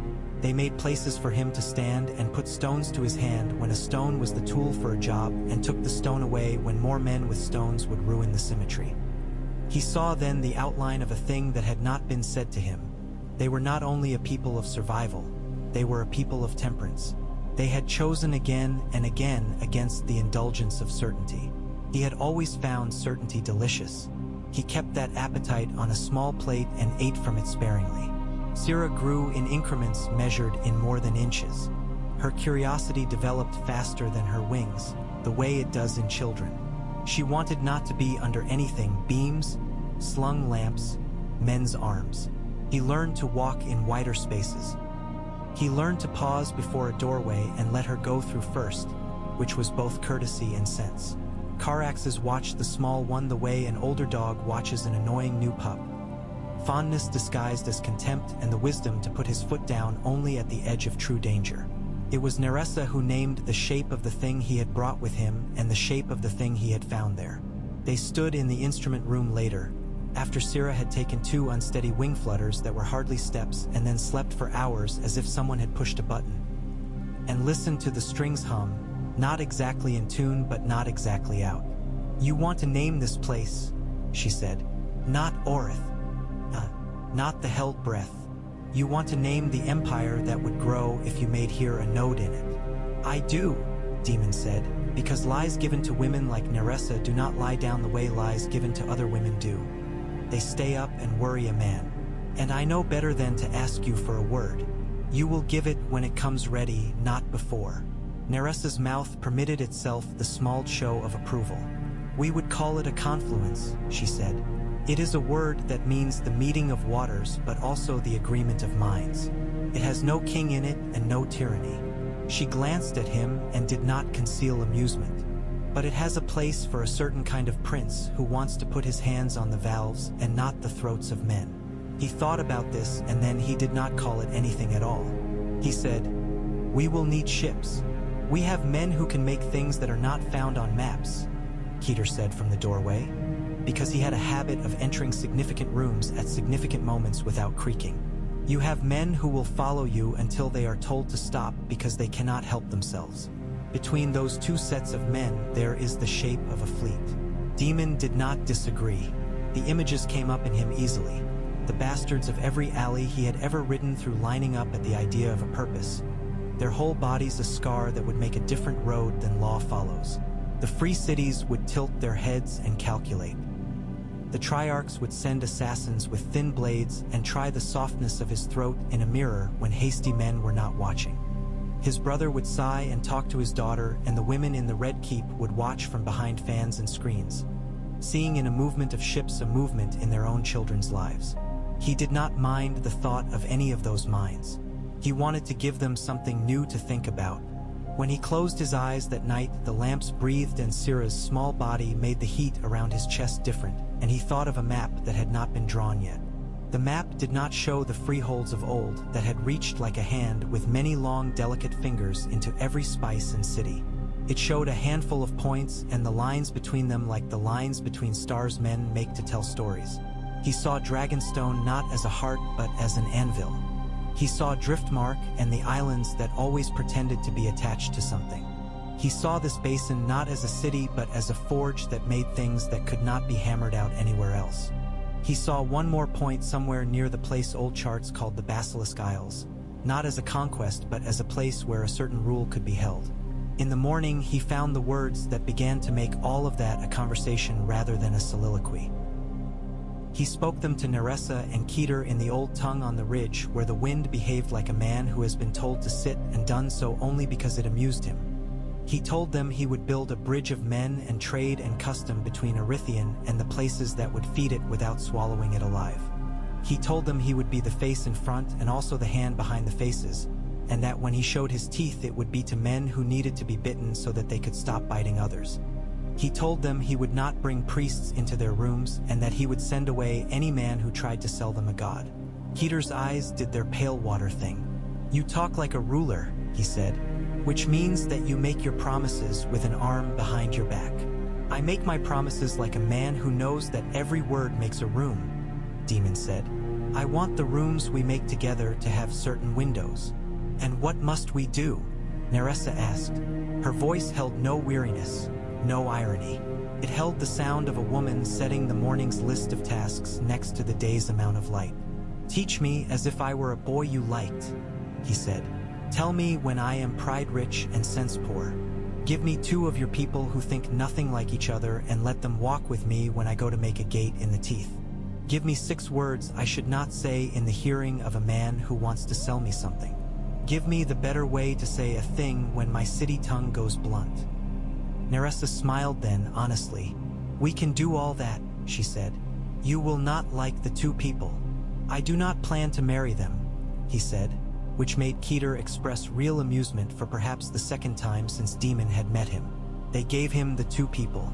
They made places for him to stand and put stones to his hand when a stone was the tool for a job and took the stone away when more men with stones would ruin the symmetry. He saw then the outline of a thing that had not been said to him. They were not only a people of survival, they were a people of temperance. They had chosen again and again against the indulgence of certainty. He had always found certainty delicious. He kept that appetite on a small plate and ate from it sparingly. Sira grew in increments measured in more than inches. Her curiosity developed faster than her wings, the way it does in children. She wanted not to be under anything: beams, slung lamps, men's arms. He learned to walk in wider spaces. He learned to pause before a doorway and let her go through first, which was both courtesy and sense. Caraxes watched the small one the way an older dog watches an annoying new pup. Fondness disguised as contempt and the wisdom to put his foot down only at the edge of true danger. It was Nerissa who named the shape of the thing he had brought with him and the shape of the thing he had found there. They stood in the instrument room later, after Sira had taken 2 unsteady wing flutters that were hardly steps and then slept for hours as if someone had pushed a button, and listened to the strings hum, not exactly in tune but not exactly out. You want to name this place, she said. Not Orith. Not the held breath. You want to name the empire that would grow if you made here a node in it. I do, Daemon said, because lies given to women like Nerissa do not lie down the way lies given to other women do. They stay up and worry a man. And I know better than to ask you for a word. You will give it when it comes ready, not before. Nerissa's mouth permitted itself the small show of approval. We would call it a confluence, she said. It is a word that means the meeting of waters but also the agreement of minds. It has no king in it and no tyranny. She glanced at him and did not conceal amusement. But it has a place for a certain kind of prince who wants to put his hands on the valves and not the throats of men. He thought about this and then he did not call it anything at all. He said, "We will need ships. We have men who can make things that are not found on maps," Keter said from the doorway, because he had a habit of entering significant rooms at significant moments without creaking. "You have men who will follow you until they are told to stop because they cannot help themselves. Between those two sets of men, there is the shape of a fleet." Daemon did not disagree. The images came up in him easily. The bastards of every alley he had ever ridden through lining up at the idea of a purpose. Their whole bodies a scar that would make a different road than law follows. The free cities would tilt their heads and calculate. The Triarchs would send assassins with thin blades and try the softness of his throat in a mirror when hasty men were not watching. His brother would sigh and talk to his daughter, and the women in the Red Keep would watch from behind fans and screens, seeing in a movement of ships a movement in their own children's lives. He did not mind the thought of any of those minds. He wanted to give them something new to think about. When he closed his eyes that night, the lamps breathed and Syrah's small body made the heat around his chest different, and he thought of a map that had not been drawn yet. The map did not show the freeholds of old that had reached like a hand with many long, delicate fingers into every spice and city. It showed a handful of points and the lines between them like the lines between stars men make to tell stories. He saw Dragonstone not as a heart but as an anvil. He saw Driftmark and the islands that always pretended to be attached to something. He saw this basin not as a city but as a forge that made things that could not be hammered out anywhere else. He saw one more point somewhere near the place old charts called the Basilisk Isles, not as a conquest but as a place where a certain rule could be held. In the morning he found the words that began to make all of that a conversation rather than a soliloquy. He spoke them to Nerissa and Keter in the old tongue on the ridge where the wind behaved like a man who has been told to sit and done so only because it amused him. He told them he would build a bridge of men and trade and custom between Erythian and the places that would feed it without swallowing it alive. He told them he would be the face in front and also the hand behind the faces, and that when he showed his teeth it would be to men who needed to be bitten so that they could stop biting others. He told them he would not bring priests into their rooms and that he would send away any man who tried to sell them a god. Keter's eyes did their pale water thing. "You talk like a ruler," he said, "which means that you make your promises with an arm behind your back." "I make my promises like a man who knows that every word makes a room," Daemon said. "I want the rooms we make together to have certain windows." "And what must we do?" Nerissa asked. Her voice held no weariness, no irony. It held the sound of a woman setting the morning's list of tasks next to the day's amount of light. "Teach me as if I were a boy you liked," he said. "Tell me when I am pride-rich and sense-poor. Give me 2 of your people who think nothing like each other and let them walk with me when I go to make a gate in the teeth. Give me 6 words I should not say in the hearing of a man who wants to sell me something. Give me the better way to say a thing when my city tongue goes blunt." Nerissa smiled then, honestly. "We can do all that," she said. "You will not like the 2 people. I do not plan to marry them," he said, which made Keter express real amusement for perhaps the second time since Daemon had met him. They gave him the 2 people.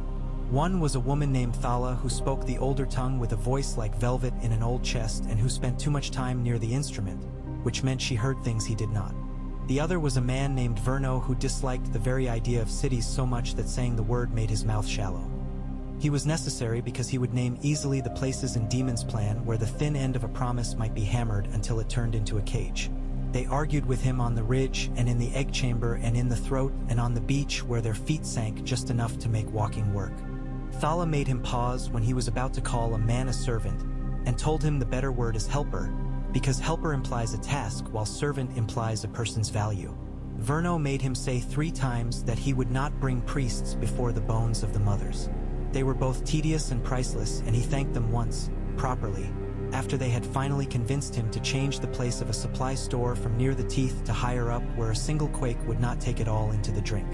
One was a woman named Thala who spoke the older tongue with a voice like velvet in an old chest and who spent too much time near the instrument, which meant she heard things he did not. The other was a man named Verno who disliked the very idea of cities so much that saying the word made his mouth shallow. He was necessary because he would name easily the places in Daemon's plan where the thin end of a promise might be hammered until it turned into a cage. They argued with him on the ridge and in the egg chamber and in the throat and on the beach where their feet sank just enough to make walking work. Thala made him pause when he was about to call a man a servant and told him the better word is helper, because helper implies a task while servant implies a person's value. Verno made him say 3 times that he would not bring priests before the bones of the mothers. They were both tedious and priceless, and he thanked them once, properly, after they had finally convinced him to change the place of a supply store from near the teeth to higher up where a single quake would not take it all into the drink.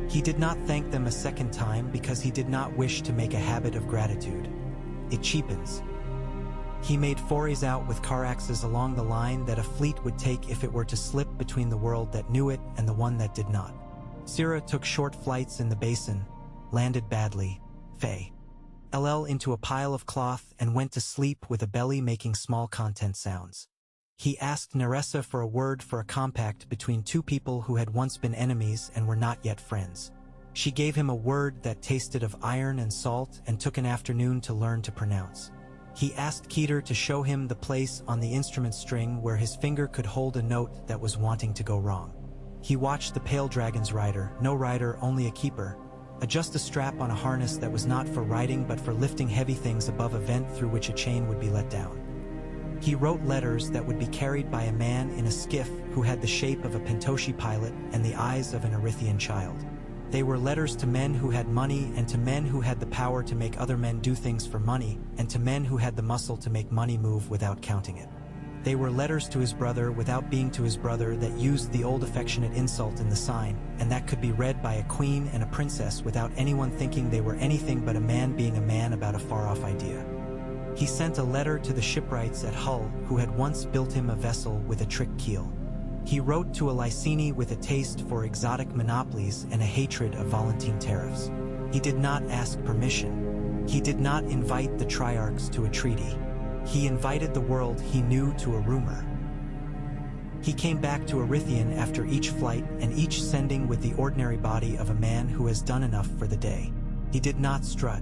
He did not thank them a second time because he did not wish to make a habit of gratitude. It cheapens. He made forays out with Caraxes along the line that a fleet would take if it were to slip between the world that knew it and the one that did not. Sira took short flights in the basin, landed badly, fell into a pile of cloth and went to sleep with a belly making small content sounds. He asked Nerissa for a word for a compact between two people who had once been enemies and were not yet friends. She gave him a word that tasted of iron and salt and took an afternoon to learn to pronounce. He asked Keter to show him the place on the instrument string where his finger could hold a note that was wanting to go wrong. He watched the pale dragon's rider, no rider, only a keeper, adjust a strap on a harness that was not for riding but for lifting heavy things above a vent through which a chain would be let down. He wrote letters that would be carried by a man in a skiff who had the shape of a Pentoshi pilot and the eyes of an Erythian child. They were letters to men who had money and to men who had the power to make other men do things for money and to men who had the muscle to make money move without counting it. They were letters to his brother without being to his brother that used the old affectionate insult in the sign, and that could be read by a queen and a princess without anyone thinking they were anything but a man being a man about a far-off idea. He sent a letter to the shipwrights at Hull who had once built him a vessel with a trick keel. He wrote to a Licini with a taste for exotic monopolies and a hatred of Volantine tariffs. He did not ask permission. He did not invite the Triarchs to a treaty. He invited the world he knew to a rumor. He came back to Erythian after each flight and each sending with the ordinary body of a man who has done enough for the day. He did not strut.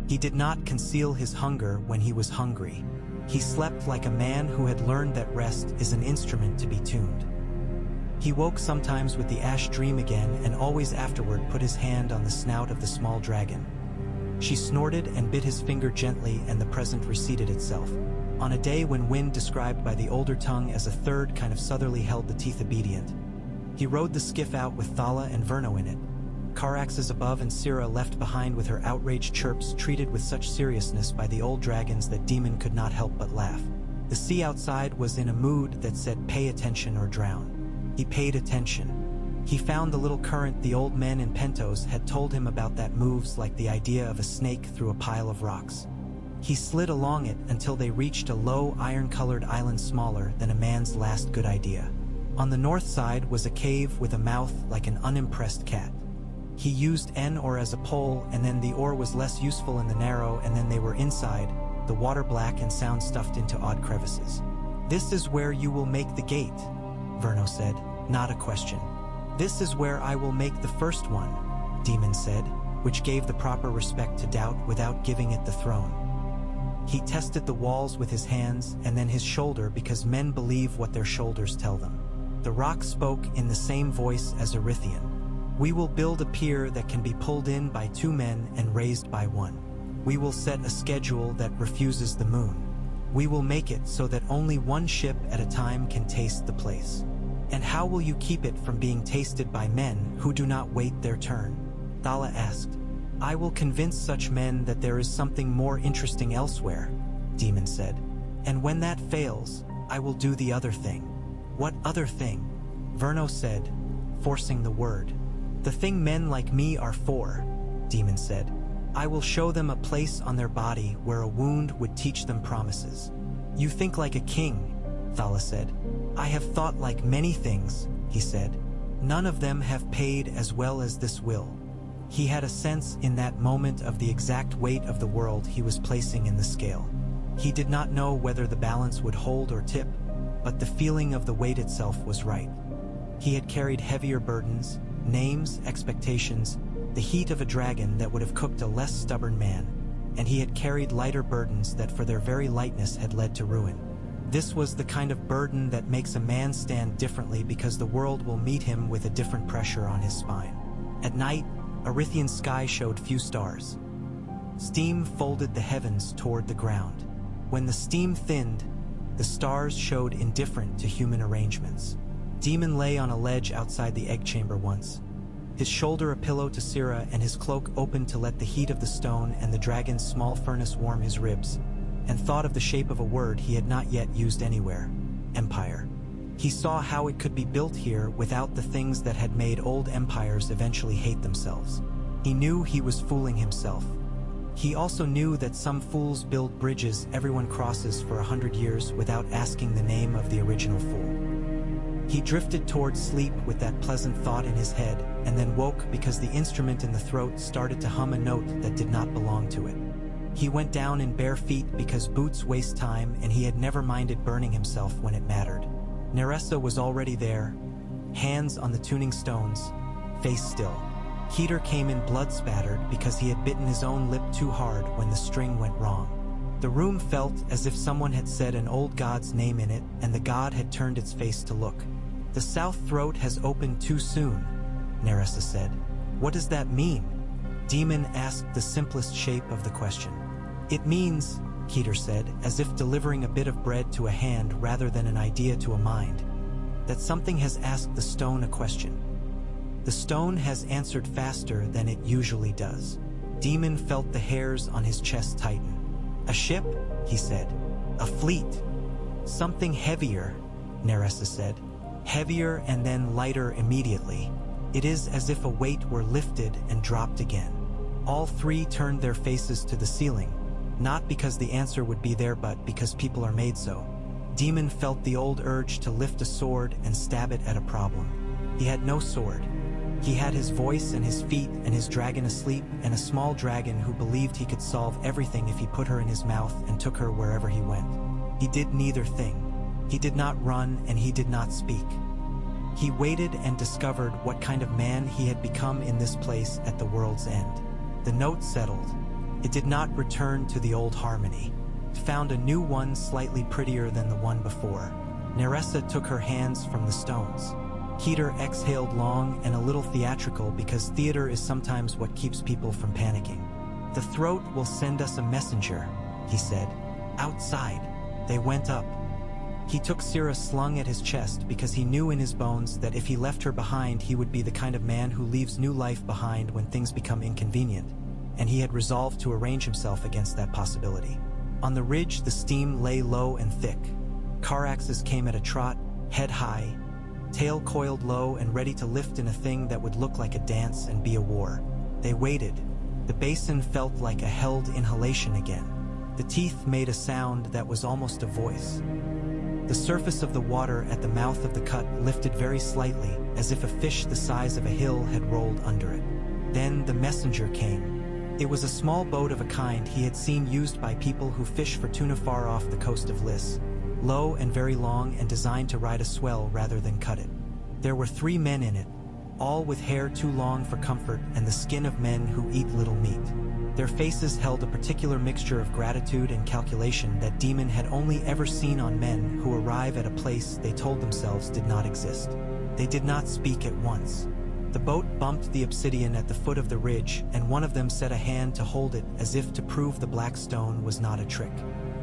He did not conceal his hunger when he was hungry. He slept like a man who had learned that rest is an instrument to be tuned. He woke sometimes with the ash dream again and always afterward put his hand on the snout of the small dragon. She snorted and bit his finger gently and the present receded itself. On a day when wind described by the older tongue as a third kind of southerly held the teeth obedient, he rowed the skiff out with Thala and Verno in it. Caraxes above and Sira left behind with her outraged chirps treated with such seriousness by the old dragons that Daemon could not help but laugh. The sea outside was in a mood that said pay attention or drown. He paid attention. He found the little current the old men in Pentos had told him about that moves like the idea of a snake through a pile of rocks. He slid along it until they reached a low, iron-colored island smaller than a man's last good idea. On the north side was a cave with a mouth like an unimpressed cat. He used an oar as a pole, and then the oar was less useful in the narrow, and then they were inside, the water black and sound stuffed into odd crevices. "This is where you will make the gate," Verno said, not a question. "This is where I will make the first one," Daemon said, which gave the proper respect to doubt without giving it the throne. He tested the walls with his hands and then his shoulder because men believe what their shoulders tell them. The rock spoke in the same voice as Erythian. "We will build a pier that can be pulled in by two men and raised by one. We will set a schedule that refuses the moon. We will make it so that only one ship at a time can taste the place. And how will you keep it from being tasted by men who do not wait their turn?" Thala asked. "I will convince such men that there is something more interesting elsewhere," Daemon said. "And when that fails, I will do the other thing." "What other thing?" Verno said, forcing the word. "The thing men like me are for," Daemon said. "I will show them a place on their body where a wound would teach them promises." "You think like a king," Thala said. "I have thought like many things," he said. "None of them have paid as well as this will." He had a sense in that moment of the exact weight of the world he was placing in the scale. He did not know whether the balance would hold or tip, but the feeling of the weight itself was right. He had carried heavier burdens, names, expectations, the heat of a dragon that would have cooked a less stubborn man, and he had carried lighter burdens that for their very lightness had led to ruin. This was the kind of burden that makes a man stand differently because the world will meet him with a different pressure on his spine. At night, Erythian sky showed few stars. Steam folded the heavens toward the ground. When the steam thinned, the stars showed indifferent to human arrangements. Daemon lay on a ledge outside the egg chamber once, his shoulder a pillow to Sira and his cloak open to let the heat of the stone and the dragon's small furnace warm his ribs, and thought of the shape of a word he had not yet used anywhere: empire. He saw how it could be built here without the things that had made old empires eventually hate themselves. He knew he was fooling himself. He also knew that some fools build bridges everyone crosses for 100 years without asking the name of the original fool. He drifted towards sleep with that pleasant thought in his head, and then woke because the instrument in the throat started to hum a note that did not belong to it. He went down in bare feet because boots waste time, and he had never minded burning himself when it mattered. Nerissa was already there, hands on the tuning stones, face still. Keter came in blood-spattered because he had bitten his own lip too hard when the string went wrong. The room felt as if someone had said an old god's name in it, and the god had turned its face to look. "The south throat has opened too soon," Nerissa said. "What does that mean?" Daemon asked the simplest shape of the question. "It means," Keter said, as if delivering a bit of bread to a hand rather than an idea to a mind, "that something has asked the stone a question. The stone has answered faster than it usually does." Daemon felt the hairs on his chest tighten. "A ship?" he said. "A fleet?" "Something heavier," Nerissa said. "Heavier and then lighter immediately. It is as if a weight were lifted and dropped again." All three turned their faces to the ceiling, not because the answer would be there but because people are made so. Daemon felt the old urge to lift a sword and stab it at a problem. He had no sword. He had his voice and his feet and his dragon asleep and a small dragon who believed he could solve everything if he put her in his mouth and took her wherever he went. He did neither thing. He did not run and he did not speak. He waited and discovered what kind of man he had become in this place at the world's end. The note settled. It did not return to the old harmony. It found a new one slightly prettier than the one before. Nerissa took her hands from the stones. Keter exhaled long and a little theatrical because theater is sometimes what keeps people from panicking. "The throat will send us a messenger," he said. "Outside." They went up. He took Sira slung at his chest because he knew in his bones that if he left her behind he would be the kind of man who leaves new life behind when things become inconvenient, and he had resolved to arrange himself against that possibility. On the ridge the steam lay low and thick. Caraxes came at a trot, head high, tail coiled low and ready to lift in a thing that would look like a dance and be a war. They waited. The basin felt like a held inhalation again. The teeth made a sound that was almost a voice. The surface of the water at the mouth of the cut lifted very slightly, as if a fish the size of a hill had rolled under it. Then the messenger came. It was a small boat of a kind he had seen used by people who fish for tuna far off the coast of Lys. Low and very long and designed to ride a swell rather than cut it. There were 3 men in it, all with hair too long for comfort and the skin of men who eat little meat. Their faces held a particular mixture of gratitude and calculation that Daemon had only ever seen on men who arrive at a place they told themselves did not exist. They did not speak at once. The boat bumped the obsidian at the foot of the ridge, and one of them set a hand to hold it as if to prove the black stone was not a trick.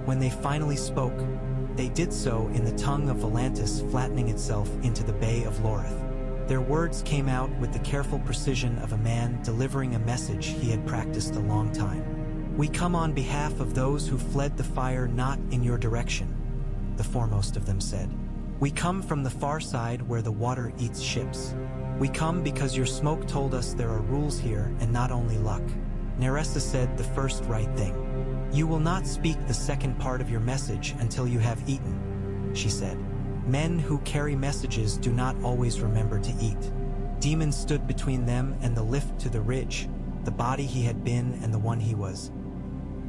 When they finally spoke, they did so in the tongue of Volantis flattening itself into the Bay of Lorith. Their words came out with the careful precision of a man delivering a message he had practiced a long time. "We come on behalf of those who fled the fire not in your direction," the foremost of them said. "We come from the far side where the water eats ships. We come because your smoke told us there are rules here and not only luck." Nerissa said the first right thing. "You will not speak the second part of your message until you have eaten," she said. "Men who carry messages do not always remember to eat." Daemon stood between them and the lift to the ridge, the body he had been and the one he was.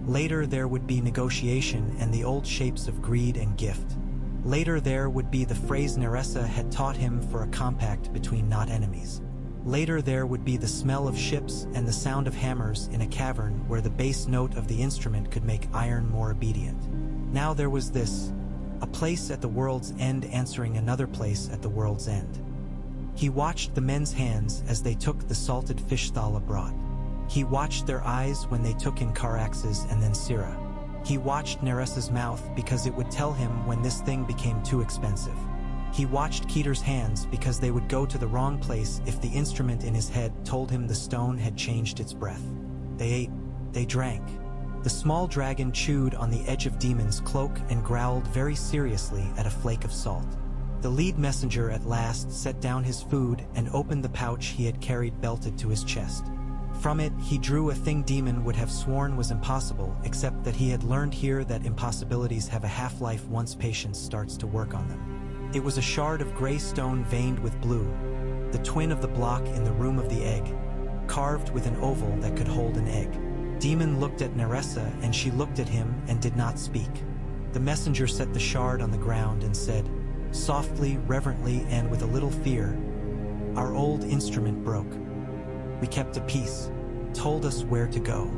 Later there would be negotiation and the old shapes of greed and gift. Later there would be the phrase Nerissa had taught him for a compact between not enemies. Later there would be the smell of ships and the sound of hammers in a cavern where the bass note of the instrument could make iron more obedient. Now there was this, a place at the world's end answering another place at the world's end. He watched the men's hands as they took the salted fish thala brought. He watched their eyes when they took in Caraxes and then Sira. He watched Nerissa's mouth because it would tell him when this thing became too expensive. He watched Keter's hands because they would go to the wrong place if the instrument in his head told him the stone had changed its breath. They ate, they drank. The small dragon chewed on the edge of Daemon's cloak and growled very seriously at a flake of salt. The lead messenger at last set down his food and opened the pouch he had carried belted to his chest. From it, he drew a thing Daemon would have sworn was impossible, except that he had learned here that impossibilities have a half-life once patience starts to work on them. It was a shard of gray stone veined with blue, the twin of the block in the room of the egg, carved with an oval that could hold an egg. Daemon looked at Nerissa, and she looked at him and did not speak. The messenger set the shard on the ground and said, softly, reverently, and with a little fear, "Our old instrument broke. We kept a peace, told us where to go.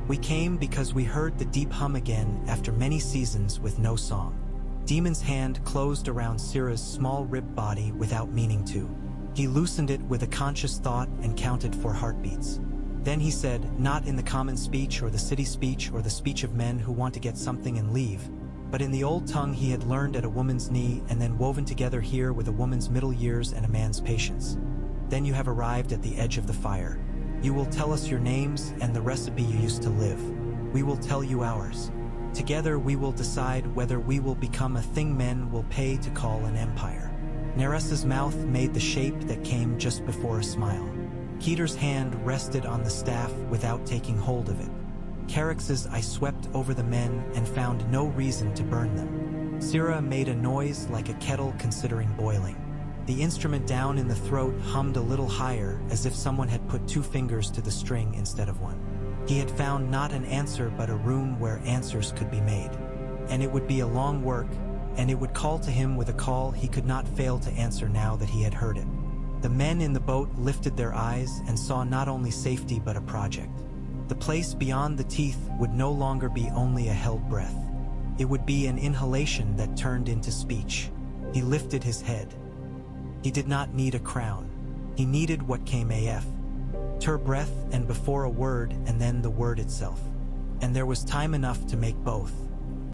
We came because we heard the deep hum again after many seasons with no song." Daemon's hand closed around Syrah's small ribbed body without meaning to. He loosened it with a conscious thought and counted 4 heartbeats. Then he said, not in the common speech or the city speech or the speech of men who want to get something and leave, but in the old tongue he had learned at a woman's knee and then woven together here with a woman's middle years and a man's patience. Then you have arrived at the edge of the fire. You will tell us your names and the recipe you used to live. We will tell you ours. Together we will decide whether we will become a thing men will pay to call an empire. Nerissa's mouth made the shape that came just before a smile. Keter's hand rested on the staff without taking hold of it. Carrix's I swept over the men and found no reason to burn them. Syrah made a noise like a kettle considering boiling. The instrument down in the throat hummed a little higher, as if someone had put 2 fingers to the string instead of 1. He had found not an answer but a room where answers could be made. And it would be a long work, and it would call to him with a call he could not fail to answer now that he had heard it. The men in the boat lifted their eyes and saw not only safety but a project. The place beyond the teeth would no longer be only a held breath. It would be an inhalation that turned into speech. He lifted his head. He did not need a crown. He needed what came af. Ter breath and before a word and then the word itself. And there was time enough to make both.